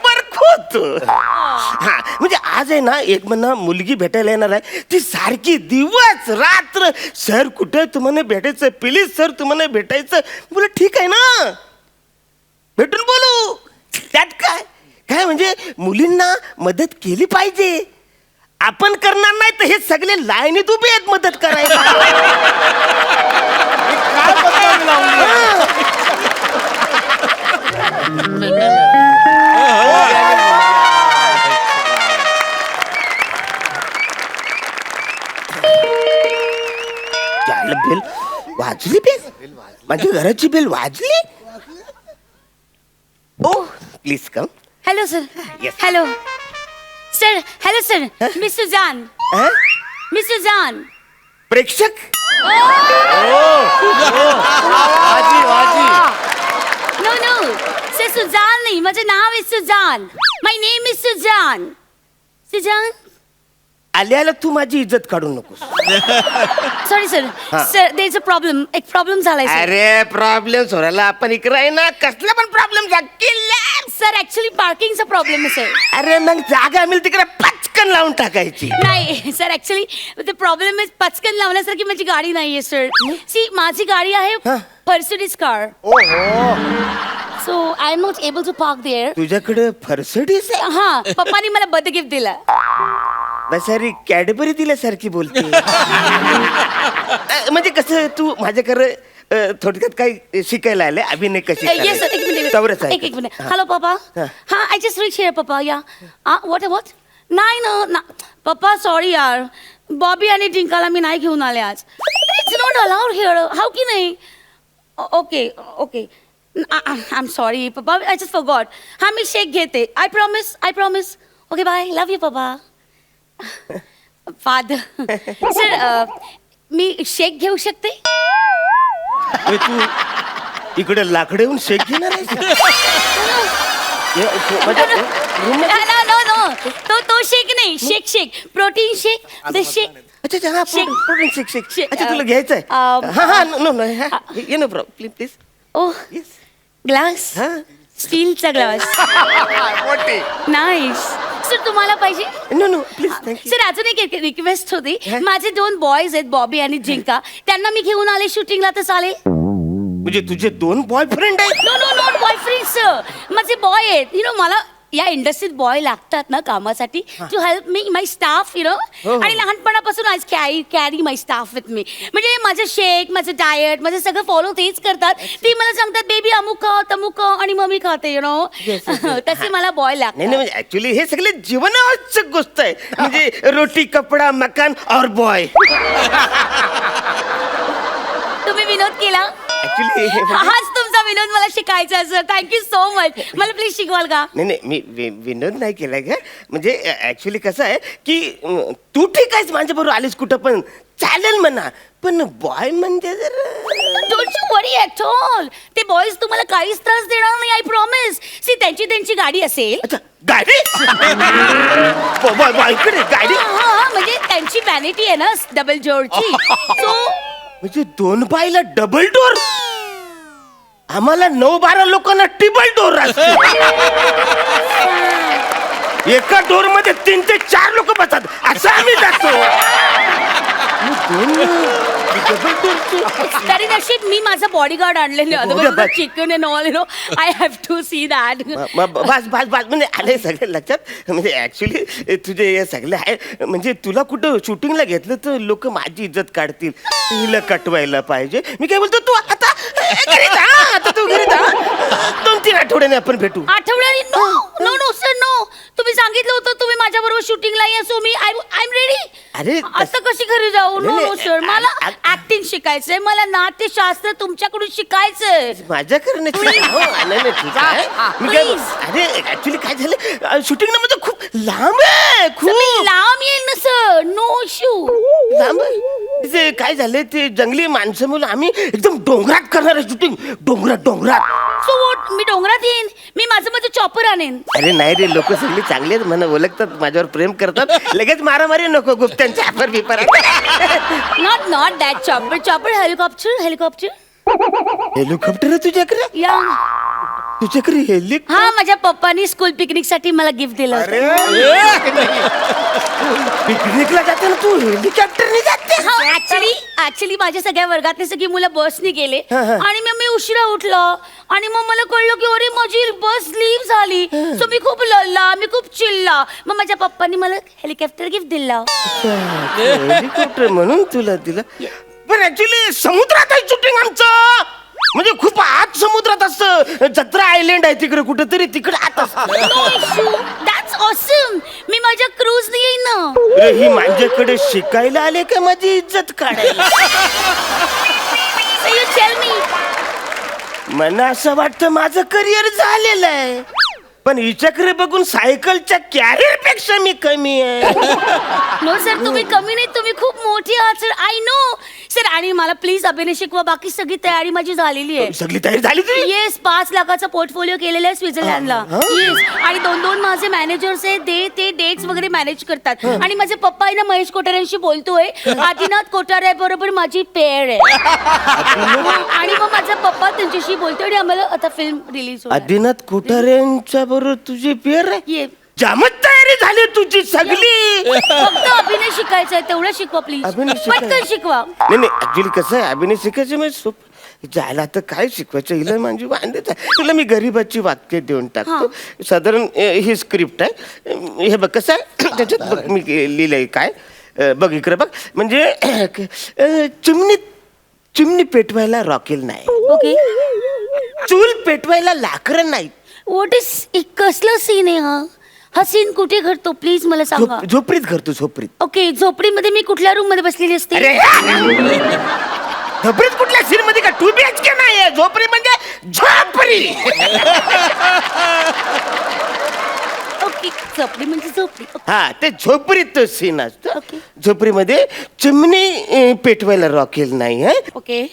बरखोतो. हा म्हणजे आज आहे ना एक म्हणा मुलगी भेटायला येणार आहे, ती सारखी दिवस रात्र, सर कुठे तुम्हाला भेटायचं, प्लीज सर तुम्हाला भेटायचं. बोला ठीक आहे ना, भेटून बोलू, त्यात काय काय म्हणजे मुलींना मदत केली पाहिजे. आपण करणार नाही तर हे सगळे लाईनीत उभे आहेत मदत करायला. बेल वाजली, बेल माझ्या घराची बेल वाजली. Oh please come. Hello sir. Yes. Hello sir. Hello sir. Miss Sujan. Miss Sujan. प्रेक्षक नो नो सर, सुजान नाही, माझं नाव आहे Sujan. My name is Sujan. Sujan. आल्याला तू माझी इज्जत काढू नकोस. Sorry sir. Sir there is a problem. एक प्रॉब्लेम झालाय सर. अरे प्रॉब्लेम सोडायला आपण इकडे आहे ना, कसला पण प्रॉब्लेम सर ऍक्च्युली पार्किंगचा प्रॉब्लेम आहे सर. अरे मग जागा मिळते तिकडे पचकन लावून टाकायची. नाही sir, actually the problem is पचकन लावण्यासारखी माझी गाडी नाहीये सर. सी माझी गाडी आहे Mercedes car. So I am not able to park there. तुझ्याकडे फर्सिडीज आहे? हा, पप्पानी मला बर्थडे गिफ्ट दिला. सारी कॅडबरी दिल्यासारखी बोलते. म्हणजे कसं तू माझ्याकडे थोडक्यात काही शिकायला आले, अभिनय कशी येस सर, एक मिनिट. तेवढंच आहे. एक मिनिट. हॅलो पप्पा. हा, आय जस्ट रीच हिअर पप्पा. या व्हॉट नाही ना पप्पा, सॉरी यार, बॉबी आणि डिंकाला मी नाही घेऊन आले आज. It's not allowed here. How की नाही? Okay okay, I am sorry papa, I just forgot. हा, मी शेक घेते. I promise. Okay bye, love you papa. Father. Sir मी शेक घेऊ शकते? तू इकडे लाकडेहून शेक घेणार आहे? नो तो शेक नाही, शेक प्रोटीन शेक. द शेक. अच्छा हा, शेक. प्रोटीन शेक. शेक. अच्छा तुला घ्यायचं आहे? हा हा, नो ये no problem please. Oh, glass. हा स्टीलचा ग्लास. नाईस. सर तुम्हाला पाहिजे? No please thank you. सर अजून एक रिक्वेस्ट होती. माझे 2 बॉयज आहेत, बॉबी आणि जिंका. त्यांना मी घेऊन आले शूटिंगला तर चालेल? म्हणजे तुझे 2 बॉयफ्रेंड आहेत? नो नॉट बॉयफ्रेंड सर, माझे बॉय आहेत. मला या इंडस्ट्रीत बॉय लागतात ना कामासाठी, to help me my staff आणि लहानपणापासून आज carry my staff with me. म्हणजे माझं शेक, माझं डाएट, माझं सगळं फॉलो तेच करतात. ते मला सांगतात बेबी अमुक खा, तमुक खा, आणि मम्मी खाते तसे मला बॉय लागतात. नाही म्हणजे ऍक्च्युली हे सगळे जीवनावश्यक गोष्ट आहे. म्हणजे रोटी, कपडा, मकान और बॉय. तुम्ही विनोद केला. ऍक्च्युली हाच तुमचा विनोद मला शिकायचा आहे सर. Thank you so much. मला प्लीज शिकवाल का? नाही मी विनोद नाही केलाय का. म्हणजे ऍक्च्युली कसं आहे की तू ठीक आहेस, माझ्या बरोबर आलीस कुठं पण चालेल म्हणा, पण बॉय म्हणजे don't you worry at all. ते बॉयज तुम्हाला काहीच त्रास देणार नाही, आय प्रॉमिस. सी त्यांची गाडी असेल. अच्छा गाडी. बॉयकडे गाडी. हा, म्हणजे त्यांची व्हॅनिटी आहे ना डबल डोअरची. सो म्हणजे 2 बाईला डबल डोर, आम्हाला 9-12 लोकांना ट्रिपल डोर असते. एका डोर मध्ये 3 ते 4 लोक बसतात, असं आम्ही जातो. तरी नशीब मी माझा बॉडीगार्ड आणलेले, chicken and all I have to see that. बस म्हणजे आले सगळे लक्षात. म्हणजे ऍक्च्युली तुझे हे सगळे आहे. म्हणजे तुला कुठं शूटिंगला घेतलं तर लोक माझी इज्जत काढतील, हिला कटवायला पाहिजे. मी काय बोलतो, तू आता घरी जा, आता तू घरी जा. 2-3 आठवड्याने आपण भेटू. आठवड्यानी no no no sir no. तुम्ही सांगितलं होतं तुम्ही माझ्या बरोबर शूटिंगला या, सो मी आय एम रेडी. अरे, आता कशी घरी जाऊ? नो नाही, नो सर, मला ऍक्टिंग शिकायचंय, मला नाट्यशास्त्र तुमच्याकडून शिकायचंय. माझ्याकडे ठीक आहे. मी काय अरे ऍक्च्युली काय झालं, शूटिंग ना म्हणजे खूप लांब आहे, तर मी खूप लांब येईल ना सर, नो इश्यू. लांब आहे. ते काय झालं, ते जंगली माणसं मुलं आम्ही एकदम डोंगरात करणार आहे शूटिंग. डोंगरात. सो वॉट, मी डोंगरात येईन, मी माझं चॉपर आणेन. अरे नाही रे, लोक सगळे चांगले आहेत, मला ओळखतात, माझ्यावर प्रेम करतात. लगेच मारामारी नको, गुप्त्यांच्या ऍपर बिपर. Not that chopper. Chopper helicopter. Helicopter आहे तुझ्याकडे? या तुझ्याकडे हेलिकॉप्टर? हा, माझ्या पप्पानी स्कूल पिकनिक साठी मला गिफ्ट दिलं होतं. पिकनिकला जाते ना तू, हेलिकॉप्टरने जाते? ऍक्च्युली माझ्या सगळ्या वर्गातली सगळी मुलं बसनी गेले आणि मग मी उशिरा उठलो आणि मग मला कळलं की अरे माझी बस लीव झाली. सो मी खूप लढला, मी खूप चिल्ला. मग माझ्या पप्पानी मला हेलिकॉप्टर गिफ्ट दिला. हेलिकॉप्टर म्हणून तुला दिलं. पण ऍक्च्युली समुद्रात आहे शूटिंग आमचं, म्हणजे खूप आत समुद्रात असतं. जत्रा आयलंड आहे तिकडे कुठेतरी, तिकडे आत असतं. No issue, that's awesome. मी माझ्या क्रूजने येईन ना. अरे, ही माझ्याकडे शिकायला आले का माझी इज्जत काढायला? So you tell me. मला असं वाटतं माझं करिअर झालेलं आहे, पण हिच्याकडे बघून सायकलच्या कॅरियर पेक्षा मी कमी आहे. नो सर, तुम्ही कमी नाही, तुम्ही खूप मोठी आहात सर. I know sir. आणि मला प्लीज अभिनय शिकवा. बाकी सगळी तयारी माझी झालेली आहे. सगळी तयारी झाली तुझी? येस, 5 लाखाचा पोर्टफोलिओ केलेला आहे स्वित्झर्लंडला. येस. आणि 2 माझे मॅनेजर्स आहेत, ते डेट्स वगैरे मॅनेज करतात. आणि माझे पप्पा आहे ना, महेश कोठाऱ्यांशी बोलतोय. आदिनाथ कोठारे बरोबर माझी पेअर आहे. आणि मग माझा पप्पा त्यांच्याशी बोलतोय आणि आम्हाला आता फिल्म रिलीज होईल. आदिनाथ कोठारेंच्या बरोबर तुझी पेर आहे? ये जामच तयारी झाली तुझी सगळी. फक्त अभिनय शिकायचा आहे, तेवढं शिकवा प्लीज. अभिनय शिकायचं? पटकन शिकवा. नाही ऍक्च्युली कसं आहे, अभिनय शिकायचं म्हणजे सोप जायला तर काय शिकवायचं, हिला म्हणजे वांदेच आहे. तुला मी गरीबाची वाक्य देऊन टाकतो. साधारण ही स्क्रिप्ट आहे. हे बघ कसं आहे, त्याच्यात बघ मी लिहिलंय काय, बघ इकडे बघ. म्हणजे चिमणी पेटवायला रॉकेल नाही, ओके. चूल पेटवायला लाकडं नाही. व्हॉट इज, कसलं सीन आहे हा? हा सीन कुठे घडतो प्लीज मला सांगा. झोपडीत करतो, झोपडीत. ओके, झोपडीमध्ये मी कुठल्या रूम मध्ये बसलेली असते? अरे झोपडीत कुठल्या सीन मध्ये का 2 BHK नाहीये, झोपडी म्हणजे झोपडी. ओके, झोपडी म्हणजे झोपडी. हा, ते झोपडीत तो सीन असतो. ओके. झोपडीमध्ये चिमणी पेटवायला रॉकेल नाही आहे, ओके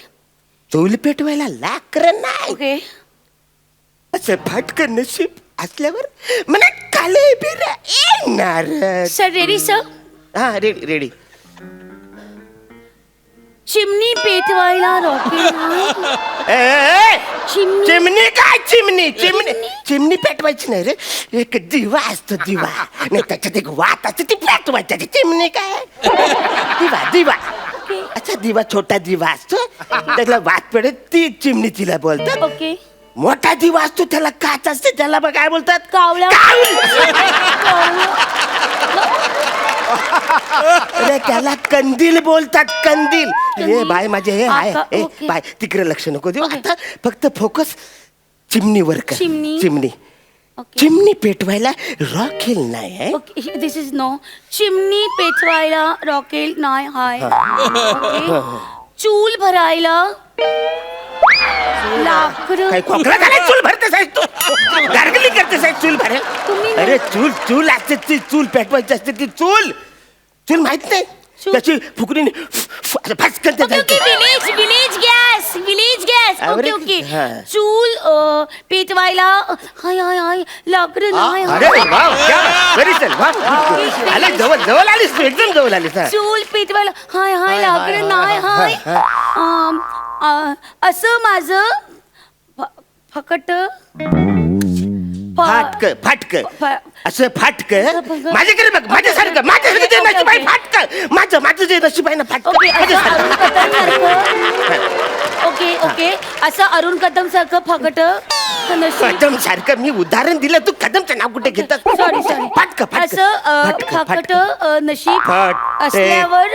चूल पेटवायला लाकडं नाही. ओके. असं फाटकन नशीब असल्यावर मला काले बिर येणार. Sir ready sir? हा, रेडी रेडी. चिमणी पेटवायला रॉकेल चिमणी चिमणी काय, चिमणी चिमणी चिमणी पेटवायची नाही रे, एक दिवा असतो, दिवा. नाही, त्याच्यात एक वात असते, ती पेटवायची. चिमणी काय, दिवा दिवा. अच्छा, दिवा, छोटा दिवा असतो, त्याला वात पेटत, ती चिमणी तिला बोलतात. ओके. मोठा दिवा असतो, त्याला काच असते, त्याला काय बोलतात? कावळा. अरे त्याला कंदील बोलतात, कंदील. हे बाय माझे, हे आहे, ए ओके. बाय, तिकडे लक्ष नको देऊ. आता फक्त फोकस चिमणीवर कर. चिमणी. चिमणी ओके. चिमणी पेटवायला रॉकेल नाही आहे. Okay, this is no. चिमणी पेटवायला रॉकेल नाही हाय. ओके. चूल भरायला लाकडं. काय खोकला झाला, चूल भरतेस आहेस तू, गार्गलिंग करतेस आहेस चूल भरेल. तुम्ही अरे चूल चूल असते, ती चूल पेटवायची असते, ती चूल चूल माहित नाही, चूल. त्याची फुकरीने फटकन ते okay okay, village gas. Okay अरे, ओके. हा. चूल पेटवायला हाय हाय हाय लाकडं नाही अरे हाय. वा, व्हेरी चल, वा. आले, जवळ जवळ आलीस तू, एकदम जवळ आलीस. हा. चूल पेटवायला हाय हाय लाकडं नाही हाय. असं माझं फकट फाटक फाटक फा- असं फाटक माझ्याकडे बघ, माझ्यासारखं जे नशीब आहे फाटक, माझं जे नशीब आहे ना फाटक. ओके, असं अरुण कदम सारखं. ओके ओके, असं अरुण कदम सारखं फकट नशीब. कदम सारखं मी उदाहरण दिलं, तू कदमचं नाव कुठे घेतात? सॉरी फाटक फाटक असं फकट नशीब असल्यावर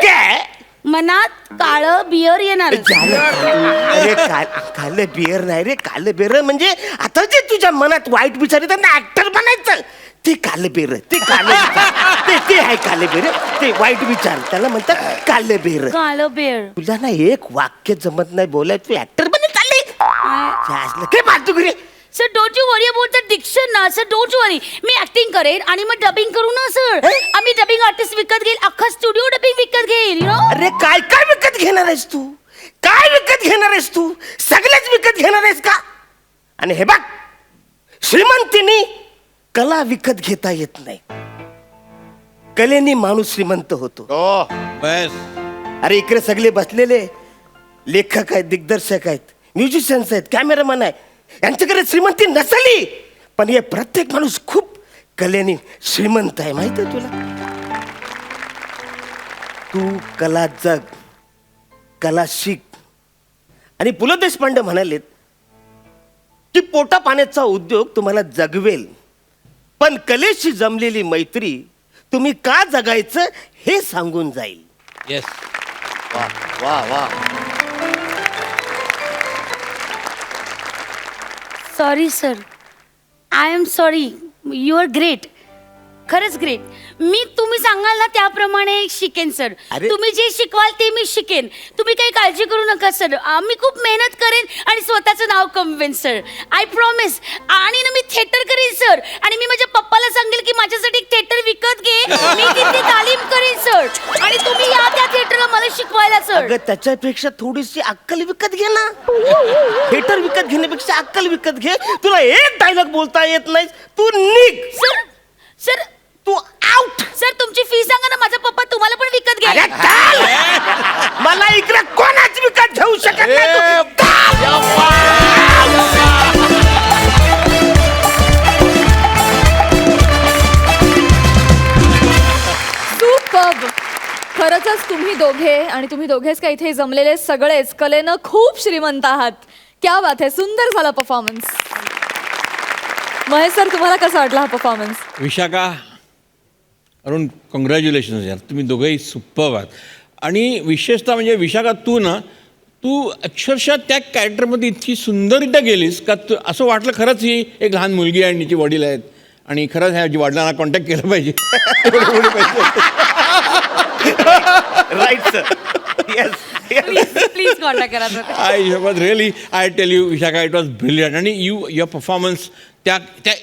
मनात काळं बियर येणार अरे काल बिअर नाही रे, काल बेर म्हणजे आता जे तुझ्या मनात वाईट विचार आहे त्यांना ऍक्टर बनायचं, ते काल बेर, ते काल ते आहे काल बेर, ते वाईट विचार त्याला म्हणतात काल बेर. काळं बियर. तुला ना एक वाक्य जमत नाही बोलाय, तू ऍक्टर बने चालली काय फालतू घरी. Sir don't you worry about the diction ना सर, डोंट वरी. मी ऍक्टिंग करेन आणि मग डबिंग करू ना सर. आम्ही डबिंग आर्टिस्ट विकत घेईल, अख्खा स्टुडिओ डबिंग विकत घेईल, यु नो. अरे काय काय विकत घेणार आहेस तू, काय विकत घेणार आहेस तू, सगळेच विकत घेणार आहेस का. आणि हे बघ, श्रीमंतीनी कला विकत घेता येत नाही, कलेनी माणूस श्रीमंत होतो. बस. अरे इकडे सगळे बसलेले लेखक आहेत, दिग्दर्शक आहेत, म्युझिशियन्स आहेत, कॅमेरामॅन आहे, यांच्याकडे श्रीमंती नसली पण हे प्रत्येक माणूस खूप कलेने श्रीमंत आहे, माहिती आहे तुला. तू कला जग, कला शिक. आणि पु ल देशपांडे म्हणालेत की पोटा पाण्याचा उद्योग तुम्हाला जगवेल, पण कलेशी जमलेली मैत्री तुम्ही का जगायचं हे सांगून जाईल. येस. वा वा. Sorry sir, I am sorry. You are great, खरंच ग्रेट. मी तुम्ही सांगाल ना त्याप्रमाणे शिकेन सर. अरे. तुम्ही जे शिकवाल ते मी शिकेन. तुम्ही काही काळजी करू नका सर. मी खूप मेहनत करेन आणि स्वतःचं नाव कमवेन सर, आय प्रॉमिस. आणि ना मी थिएटर करेन सर, आणि मी माझ्या पप्पाला सांगेल की माझ्यासाठी एक थिएटर विकत घे, मी तिथे तालीम करेन सर, आणि तुम्ही या त्या थिएटरला मला शिकवायला सर. अगं त्याच्यापेक्षा थोडीशी अक्कल विकत घे ना. थिएटर विकत घेण्यापेक्षा अक्कल विकत घे. तुला एक डायलॉग बोलता येत नाही, तू निघ. सर सर तू आउट. सर तुमची फी सांगा ना, माझा पप्पा तुम्हाला पण विकत अरे घ्या. चाल. मला इकडे कोणाच विकत घेऊ शकत नाही. तू सुपर्ब. खरंच तुम्ही दोघे आणि तुम्ही दोघेच का इथे जमलेले सगळेच कलेनं खूप श्रीमंत आहात. क्या बात आहे, सुंदर झाला परफॉर्मन्स. महेश सर, तुम्हाला कसा वाटला हा परफॉर्मन्स? विशाखा, अरुण, कॉंग्रॅच्युलेशन्स यार, तुम्ही दोघंही सुपर्ब आहात. आणि विशेषतः म्हणजे विशाखा, तू अक्षरशः त्या कॅरेक्टरमध्ये इतकी सुंदररित्या गेलीस का असं वाटलं खरंच ही एक लहान मुलगी आहे आणि तिची वडील आहेत, आणि खरंच ह्या वडिलांना कॉन्टॅक्ट केलं पाहिजे. Right sir. प्लीज कॉन्टॅक्ट करा sir. I was really, I tell you Vishakha, it was brilliant. आणि युअर परफॉर्मन्स त्या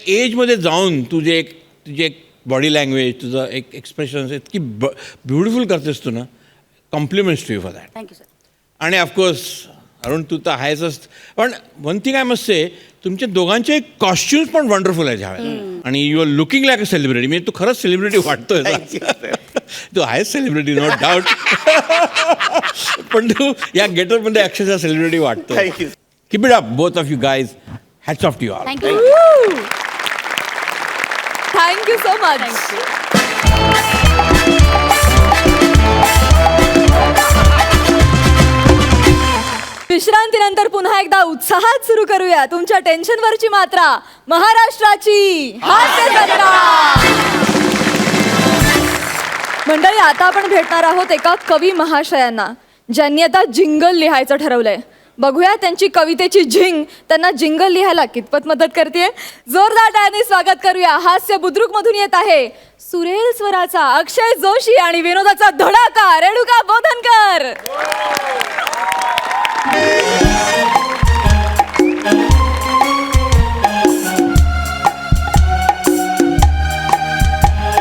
एजमध्ये जाऊन तुझी एक बॉडी लँग्वेज, तुझं एक एक्सप्रेशन इतकी ब्युटिफुल करतेस तू ना. Compliments to you for that. Thank you sir. आणि ऑफकोर्स अरुण, तू तर आहेसच, पण one thing I must say, तुमच्या दोघांचे कॉस्ट्युम्स पण वंडरफुल आहे ह्यावेळेला. आणि you are looking like a celebrity. म्हणजे तू खरंच सेलिब्रिटी वाटतोय. तू आहेस सेलिब्रिटी, नो डाऊट. पण तू या गेटअपमध्ये अक्षरशः सेलिब्रिटी वाटतोय. Thank you. Keep it up both of you guys. Hats off to you all. Thank you. Thank you so much. विश्रांतीनंतर पुन्हा एकदा उत्साहात सुरू करूया तुमच्या टेन्शनवरची मात्रा, महाराष्ट्राची हास्य जत्रा. मंडळी, आता आपण भेटणार आहोत एका कवी महाशयांना, ज्यांनी आता जिंगल लिहायचं ठरवलंय. बघूया त्यांची कवितेची झिंग त्यांना जिंगल लिहायला कितपत मदत करते. जोरदार टाळ्यांनी स्वागत करूया. हास्य बुद्रुक मधून येत आहे सुरेल स्वराचा अक्षय जोशी आणि विनोदाचा धडाका रेणुका बोधनकर.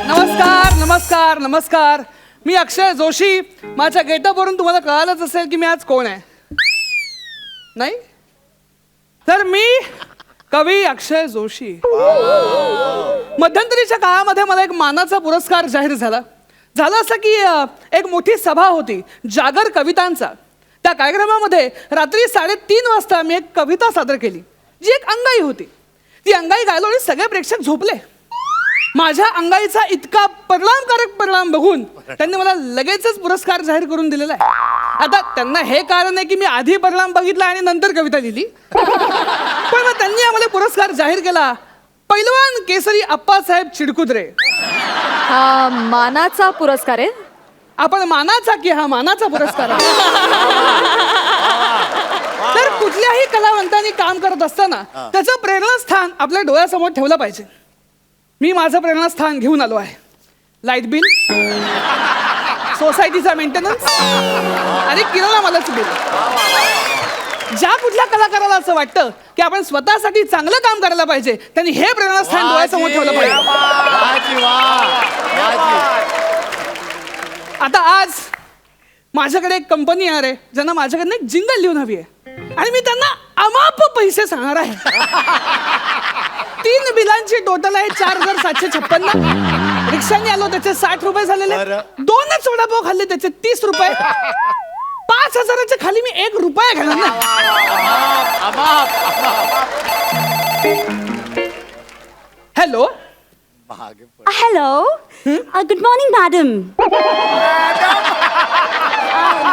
नमस्कार नमस्कार नमस्कार. मी अक्षय जोशी. माझ्या गेटअपवरून तुम्हाला कळालंच असेल की मी आज कोण आहे. नाही तर मी कवी अक्षय जोशी. मध्यंतरीच्या काळामध्ये मला एक मानाचा पुरस्कार जाहीर झाला. झालं असं की एक मोठी सभा होती जागर कवितांचा. त्या कार्यक्रमामध्ये रात्री 3:30 वाजता मी एक कविता सादर केली, जी एक अंगाई होती. ती अंगाई गायलो आणि सगळे प्रेक्षक झोपले. माझ्या अंगाईचा इतका परिणामकारक परिणाम बघून त्यांनी मला लगेचच पुरस्कार जाहीर करून दिलेला आहे. आता त्यांना हे कारण आहे की मी आधी परिणाम बघितला आणि नंतर कविता लिहिली. पण मग त्यांनी आम्हाला पुरस्कार जाहीर केला. पैलवान केसरी अप्पासाहेब चिडकुद्रे. हा मानाचा पुरस्कार आहे. आपण मानाचा की हा मानाचा पुरस्कार आहे. तर कुठल्याही कलावंतांनी काम करत असताना त्याचं प्रेरणास्थान आपल्या डोळ्यासमोर ठेवलं पाहिजे. मी माझं प्रेरणास्थान घेऊन आलो आहे. लाईट बिल, सोसायटीचा मेंटेनन्स आणि किराणा मालाचं बिल. ज्या कुठल्या कलाकाराला असं वाटतं की आपण स्वतःसाठी चांगलं काम करायला पाहिजे त्यांनी हे प्रेरणास्थान डोळ्यासमोर ठेवलं पाहिजे. आता आज माझ्याकडे एक कंपनी येणार आहे ज्यांना माझ्याकडनं एक जिंगल लिहून हवी आहे आणि मी त्यांना अमाप पैसे सांगणार आहे. 3 बिलांची टोटल आहे 4,756. रिक्षाने आलो त्याचे 60 रुपये झालेले. 2च वडापाव खाल्ले त्याचे 30 रुपये. 5,000च्या खाली मी 1 रुपया घालणार नाही. Hello hello good morning madam.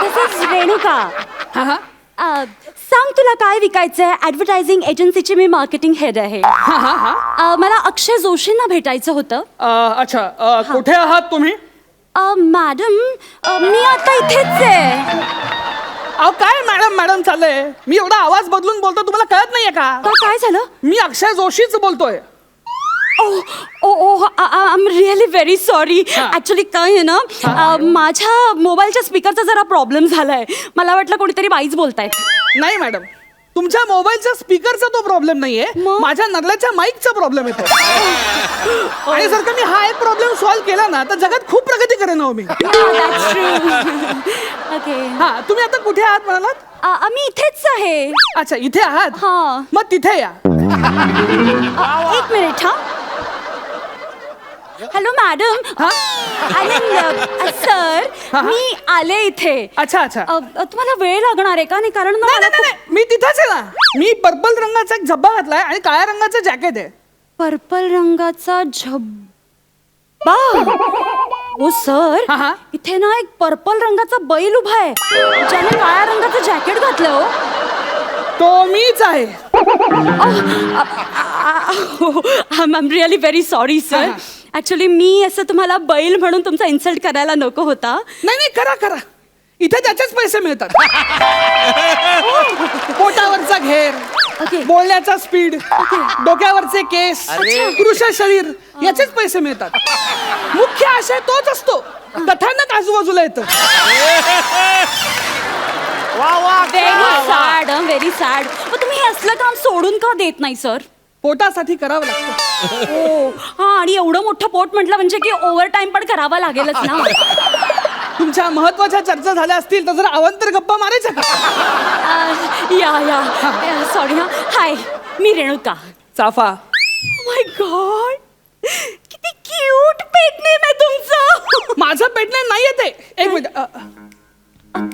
This is Renuka. हा हा सांग तुला काय विकायचंय. ऍडव्हर्टायझिंग एजन्सीची मी मार्केटिंग हेड आहे. हा हा हा मला अक्षय जोशींना भेटायचं होतं. अच्छा कुठे आहात तुम्ही. मॅडम मी आता इथेच आहे. अहो काय मॅडम मॅडम चाललंय. मी एवढा आवाज बदलून बोलतो तुम्हाला कळत नाहीये का. काय झालं. मी अक्षय जोशीच बोलतोय. I am really very sorry. Actually काय आहे ना माझ्या मोबाईलच्या स्पीकरचा जरा प्रॉब्लेम झालाय. मला वाटलं कोणीतरी बाईच बोलतायत. नाही मॅडम तुमच्या मोबाईलच्या स्पीकरचा तो प्रॉब्लेम नाहीये. माझ्या नरल्याच्या माईकचा प्रॉब्लेम येतो. आणि जर का मी हा एक प्रॉब्लेम सॉल्व्ह केला ना तर जगात खूप प्रगती करेन हो मी. ओके हा तुम्ही आता कुठे आहात म्हणालात. आम्ही इथेच आहे. अच्छा इथे आहात. हा मग तिथे या. 1 मिनिट. हा हॅलो मॅडम. सर मी आले इथे. अच्छा अच्छा तुम्हाला वेळ लागणार आहे का. नाही कारण ना मला नाही मी तिथेच आहे ना. मी पर्पल रंगाचा एक झब्बा घातलाय आणि काळ्या रंगाचं जॅकेट आहे. पर्पल रंगाचा झब्बा. हो सर इथे ना एक पर्पल रंगाचा बैल उभा आहे ज्याने काळ्या रंगाचं जॅकेट घातलं. हो तो मीच आहे. I am really very sorry sir. Actually मी असं तुम्हाला बैल म्हणून तुमचा इन्सल्ट करायला नको होता. नाही नाही करा करा. इथे त्याचेच पैसे मिळतात. पोटावरचा घेर, बोलण्याचा स्पीड, डोक्यावरचे केस, पुरुष शरीर याचेच पैसे मिळतात. मुख्य आशय तोच असतो. कथानक आजूबाजूला येतं. Very sad. मग तुम्ही हे असलं काम सोडून का देत नाही सर. पोटासाठी करावं लागतं. हो हा आणि एवढं मोठं पोट म्हटलं म्हणजे की ओव्हर टाइम पण करावा लागेलच ना. तुमच्या महत्वाच्या चर्चा झाल्या असतील तर जरा अवंतर गप्पा मारायच्या का. या सॉरी. हा हाय मी रेणुका. चाफा. माय गॉड किती क्यूट पेट नेम आहे तुमचं. माझं पेट नेम नाही येते. एक मिनिट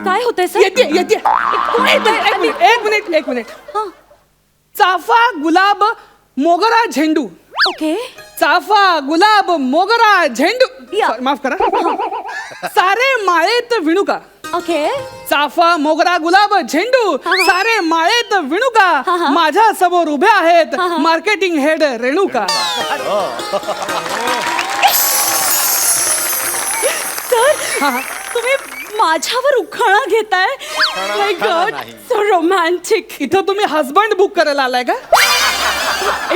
काय होतंय सर. येते एक मिनिट. चाफा गुलाब मोगरा झेंडू. ओके चाफा गुलाब मोगरा झेंडू. माफ करा. सारे माळेत विणुका. ओके चाफा मोगरा गुलाब झेंडू सारे माळेत विणुका. माझ्या समोर उभ्या आहेत मार्केटिंग हेड रेणुका. सर तुम्ही माझ्यावर उखाणा घेताय. माय गॉड सो रोमॅन्टिक. इथं तुम्ही हसबंड बुक करायला आलाय का.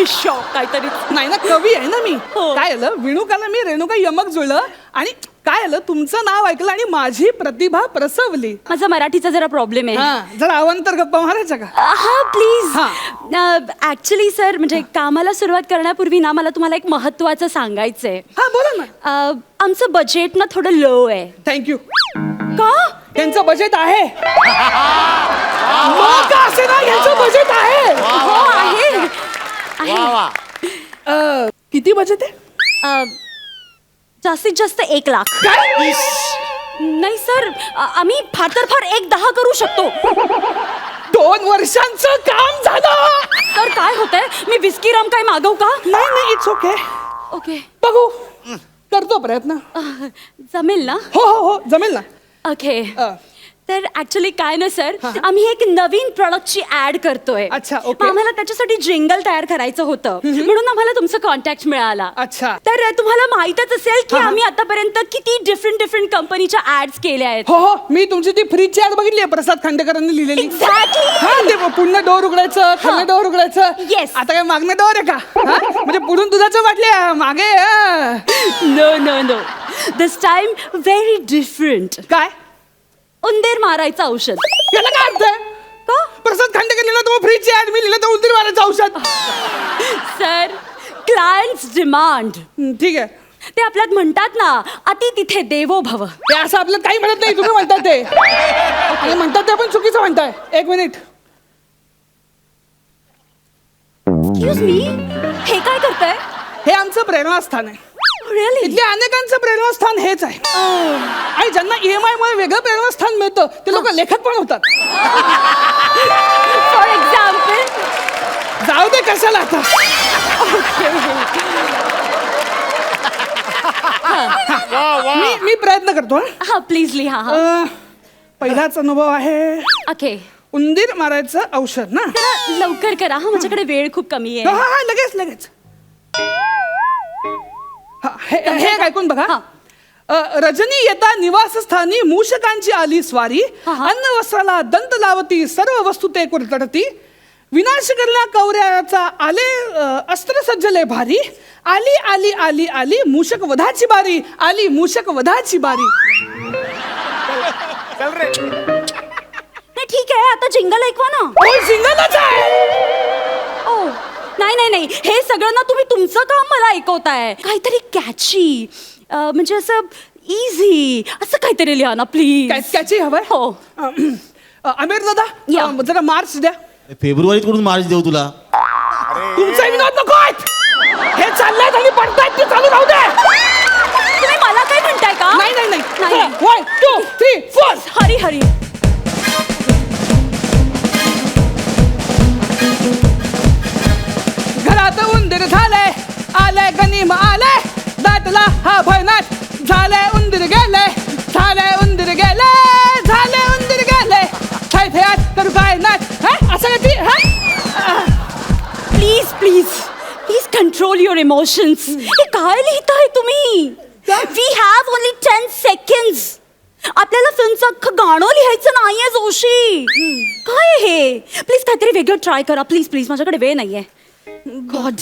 शॉक काहीतरी. नाही ना कवी आहे ना मी. हो. काय आलं विणुकाला मी रेणुका यमक जुळलं आणि काय आलं तुमचं नाव ऐकलं आणि माझी प्रतिभा प्रसवली. माझा मराठीचा जरा प्रॉब्लेम आहे. जरा अवंतर गप्पा मारायचा का. हा प्लीज. ऍक्च्युली सर म्हणजे कामाला सुरुवात करण्यापूर्वी ना मला तुम्हाला एक महत्वाचं सांगायचंय. हा बोला ना. आमचं बजेट ना थोडं लो आहे. थँक्यू. का त्यांचं बजेट आहे. का असे ना यांचं बजेट आहे. हो आहे. किती बजेट आहे. जास्तीत जास्त 1 लाख. नाही सर आम्ही फार तर फार 1-10 करू शकतो. 2 वर्षांचं काम झालं. तर काय होतंय मी विस्की राम काय मागवू का. नाही इट्स ओके. ओके बघू करतो प्रयत्न. जमेल ना. हो जमेल ना. ओके तर ऍक्च्युली काय ना सर आम्ही एक नवीन प्रॉडक्टची ऍड करतोय. अच्छा, ओके. मग आम्हाला त्याच्यासाठी जिंगल तयार करायचं होतं म्हणून आम्हाला तुमचा कॉन्टॅक्ट मिळाला. अच्छा. तर तुम्हाला माहीतच असेल की आम्ही आतापर्यंत किती डिफरंट कंपनीच्या ऍड्स केल्या आहेत. हो मी तुमची ती फ्रीजची ऍड बघितली आहे प्रसाद खांडेकरांनी लिहिलेली. Exactly. हा ते पुढनं डोर उघडायचं खाली डोर उघडायचं. Yes. आता काय मागणं डोर आहे का? हा? म्हणजे पुढून दुधाचं बाटल्या मागे नो दिस टाइम व्हेरी डिफरंट. काय उंदीर मारायचं औषध. याला काय अर्थ आहे? का? प्रसाद खांडेकर लिहिलं तो फ्रीजची ऍड मी लिहिलं तर उंदीर मारायचं औषध. Sir clients demand. ठीक आहे ते आपल्यात म्हणतात ना अति तिथे देवो भव. ते असं आपलं काही म्हणत नाही तुम्ही म्हणतात ते आणि म्हणतात ते पण चुकीचं म्हणताय. एक मिनिट एक्सक्यूज मी हे काय करताय? हे आमचं प्रेरणास्थान आहे. रिअली? इथल्या अनेकांचं प्रेरणास्थान हेच आहे. आणि ज्यांना EMI मुळे वेगळं प्रेरणास्थान मिळतं ते लोक लेखक पण होतात. For example? जाऊ दे कशाला आता. मी प्रयत्न करतो हं. हा प्लीज लिहा. पहिलाच अनुभव आहे ओके उंदीर मारायचं औषध ना. जरा लवकर करा हा माझ्याकडे वेळ खूप कमी हा आहे. हा लगेच हा, हे ऐकून बघा. रजनी येता निवासस्थानी मूषकांची आली स्वारी. अन्न वस्त्राला दंत लावती सर्व वस्तू ते कुरतडती. विनाश करण्या कौऱ्याचा आले अस्त्र सज्जले भारी. आली आली आली आली मूषक वधाची बारी. आली मूषक वधाची बारी. नाही ठीक आहे आता जिंगल ऐकवा ना. सिंगलच आहे. ओ नाही हे सगळं ना तुम्ही तुमचं काम मला ऐकवताय. काहीतरी कॅची म्हणजे असं इझी असं काहीतरी लिहा ना प्लीज. कॅची हवंय. हो आमिर दादा या. जरा मार्क्स द्या. फेब्रुवारीत कुठून मार्च देऊ तुला? तुमचा विनोद नको आहेत. हे चाललंय आणि पडतायत ते चालू राहू दे. तुम्ही मला काय म्हणताय का? नाही नाही. 1 2 3 4 हरी घरात उंदीर झालंय आलंय गनीम आलंय दाटला हा भयनाट. झालंय उंदीर गेलंय झालंय उंदीर गेलंय झालंय उंदीर गेलंय. काय फेट करू काय नाट असं काय ती प्लीज कंट्रोल युअर इमोशन्स. हे काय लिहिताय तुम्ही? We have only 10 seconds. आपल्याला फिल्मचं अख्खं गाणं लिहायचं नाहीये जोशी. काय हे प्लीज काहीतरी वेगळं ट्राय करा प्लीज माझ्याकडे वेळ नाहीये. गॉड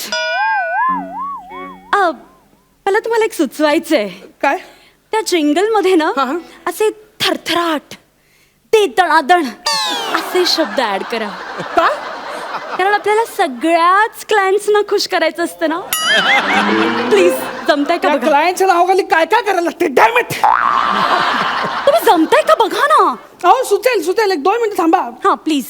मला तुम्हाला एक सुचवायचंय. काय त्या जिंगल मध्ये ना असे थरथराट ते दणादण असे शब्द ऍड करा. का? कारण आपल्याला सगळ्याच क्लायंट्सना खुश करायचं असतं ना. प्लीज जमताय का बघा. क्लायंटच्या नावाखाली काय काय करायला लागते. Dam it. तुम्ही जमताय का बघा ना. हो सुचेल 1-2 मिनिट थांबा. हा प्लीज.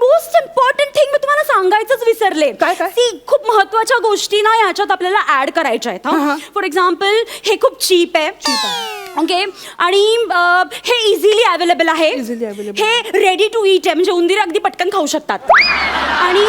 मोस्ट इम्पॉर्टंट थिंग मी तुम्हाला सांगायचंच विसरले. काय? See, खूप महत्वाच्या गोष्टी ना ह्याच्यात आपल्याला ऍड करायच्या आहेत. फॉर एक्झाम्पल हे खूप चीप आहे. ओके आणि हे इझिली अवेलेबल आहे. Easily available. हे रेडी टू ईट आहे म्हणजे उंदीर अगदी पटकन खाऊ शकतात. आणि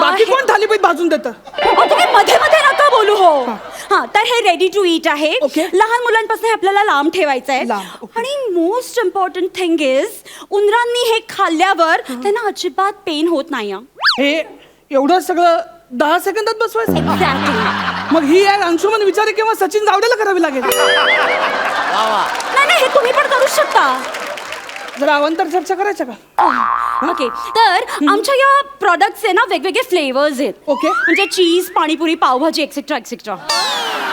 बाकी कोण थालीपीठ भाजून देतं. तुम्ही मध्ये नका बोलू. हो हा तर हे रेडी टू ईट आहे. Okay. लहान मुलांपासून हे आपल्याला लांब ठेवायचं आहे. लांब, okay. आणि मोस्ट इम्पॉर्टंट थिंग इज उंदरांनी हे खाल्ल्यावर त्यांना अजिबात पेन होत नाही. हे एवढं सगळं 10 सेकंदात बसवायचं. एक्झॅक्टली. मग ही ऍड अंशुमन विचारे किंवा सचिन गावडेला करावी लागेल. नाही हे तुम्ही पण करू शकता. जरा अवंतर चर्चा करायचं का? ओके तर आमच्या या प्रॉडक्टचे ना वेगवेगळे फ्लेवर्स आहेत. ओके. म्हणजे चीज पाणीपुरी पावभाजी एक्सेट्रा.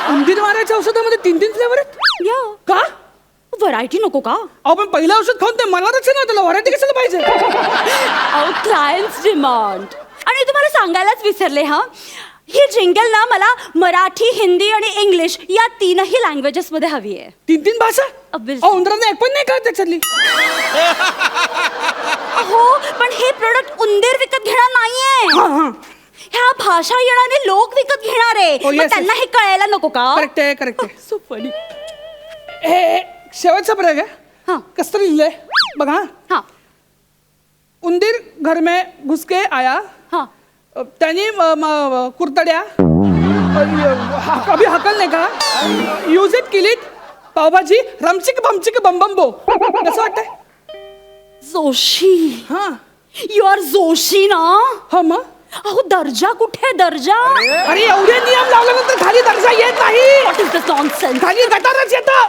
उंदीर मारायच्या औषधामध्ये 3 फ्लेवर आहेत. या का? व्हरायटी नको का? आपण पहिलं औषध खाऊन ते मनातच ना त्याला व्हरायटी कशाला पाहिजे. Clients demand. आणि तुम्हाला सांगायलाच विसरले ही जिंगल ना मला मराठी हिंदी आणि इंग्लिश या 3ही लँग्वेजेस मध्ये हवी आहे. 3 भाषा. Obviously. उंदरांना एक पण नाही कळत त्याच्यातली. हो पण हे प्रोडक्ट उंदीर विकत घेणार नाहीये. ह्या भाषा येणारे लोक विकत घेणार आहे. Oh, yes, मग त्यांना yes. हे कळायला नको का? करेक्ट आहे. So funny. हे शेवटचा प्रयोग आहे. कसं तरी लिहिलंय बघा. हा उंदीर घर में घुस के आया. त्यांनी कुरतड्या अभी हकल नाही का. Use it kill it pav bhaji रमचिक भमचिक बंबंबो कसं वाटतंय? जोशी हा यू आर जोशी ना. हा मग अहो दर्जा कुठे दर्जा? अरे एवढे नियम लावल्यानंतर खाली दर्जा येत नाही. What is this nonsense? खाली गटारच येतं.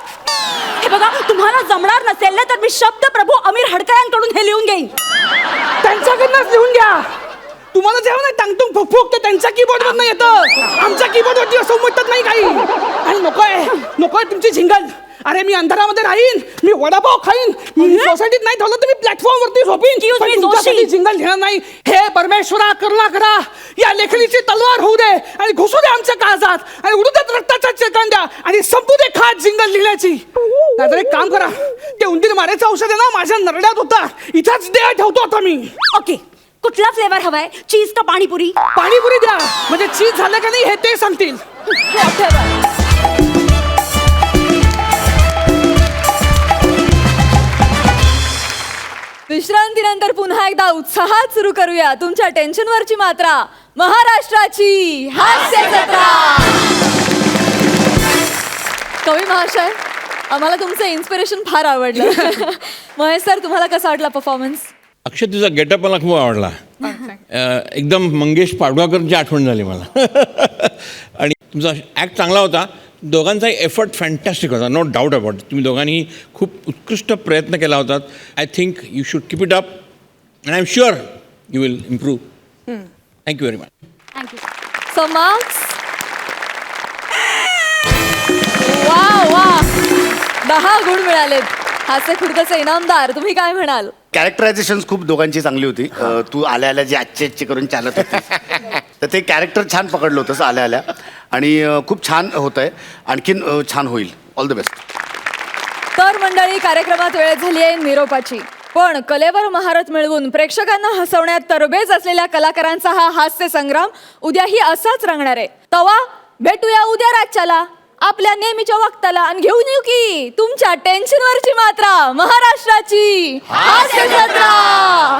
हे बघा, तुम्हाला जमणार नसेल ना तर मी शब्द प्रभू अमीर हडकरांकडून हे लिहून घेईन. त्यांच्याकडनंच लिहून घ्या. तुम्हाला जेव्हा ना टांगटून फुकफुक तर त्यांच्या कीबोर्ड मधनं येतं. आमच्या कीबोर्ड वरती असं उमटत नाही काही. आणि नकोय तुमची झिंगल. अरे मी अंधारामध्ये राहीन, मी वडापाव खाईन, मी सोसायटीत नाही ठेवलं तर मी प्लॅटफॉर्म वरती झोपीन. Excuse me, पण तुमच्यासाठी झिंगल घेणार नाही. हे परमेश्वरा करुणा करा, या लेखणीची तलवार होऊ दे आणि घुसू दे आमच्या काळजात आणि उडू देत रक्ताच्या चेतंड्या आणि संपू दे खाट झिंगल लिहिण्याची. नाहीतर एक काम करा, ते उंदीर मारायचं औषध आहे ना माझ्या नरड्यात होता, इथंच देह ठेवतो आता मी. ओके, कुठला फ्लेवर हवाय? चीज का पाणीपुरी? पाणीपुरी द्या, म्हणजे चीज झालं का नाही हे ते सांगतील. विश्रांतीनंतर पुन्हा एकदा उत्साहात सुरू करूया तुमच्या टेन्शनवरची मात्रा, महाराष्ट्राची हास्य जत्रा. कवी महाशय, आम्हाला तुमचं इन्स्पिरेशन फार आवडलं. महेश सर, तुम्हाला कसा वाटला परफॉर्मन्स? अक्षतेचा गेटअप मला खूप आवडला. एकदम मंगेश पाडगावकरची आठवण झाली मला. आणि तुमचा ॲक्ट चांगला होता. दोघांचाही एफर्ट फॅन्टॅस्टिक होता, नो डाऊट अबाउट. तुम्ही दोघांनी खूप उत्कृष्ट प्रयत्न केला होता. I think you should keep it up and I am sure you will improve. Thank you very much. Thank you. So marks. वा 10 गुण मिळालेत. हास्य खुर्दचे इनामदार, तुम्ही काय म्हणाल? कॅरेक्टरायझेशन खूप दोघांची चांगली होती. तू आल्या आल्या जी आजची करून चालत होती तर ते कॅरेक्टर छान पकडलं होतंस आल्या आल्या आणि खूप छान होत आहे. आणखीन छान होईल. All the best. तर मंडळी, कार्यक्रमात वेळ झाली आहे निरोपाची. पण कलेवर महारत मिळवून प्रेक्षकांना हसवण्यात तरबेज असलेल्या कलाकारांचा हा हास्य संग्राम उद्याही असाच रंगणार आहे. तवा भेटूया उद्या रातच्याला आपल्या नेहमीच्या वक्ताला आणि घेऊन येऊ की तुमच्या टेन्शनवरची मात्रा, महाराष्ट्राची हास्य जत्रा.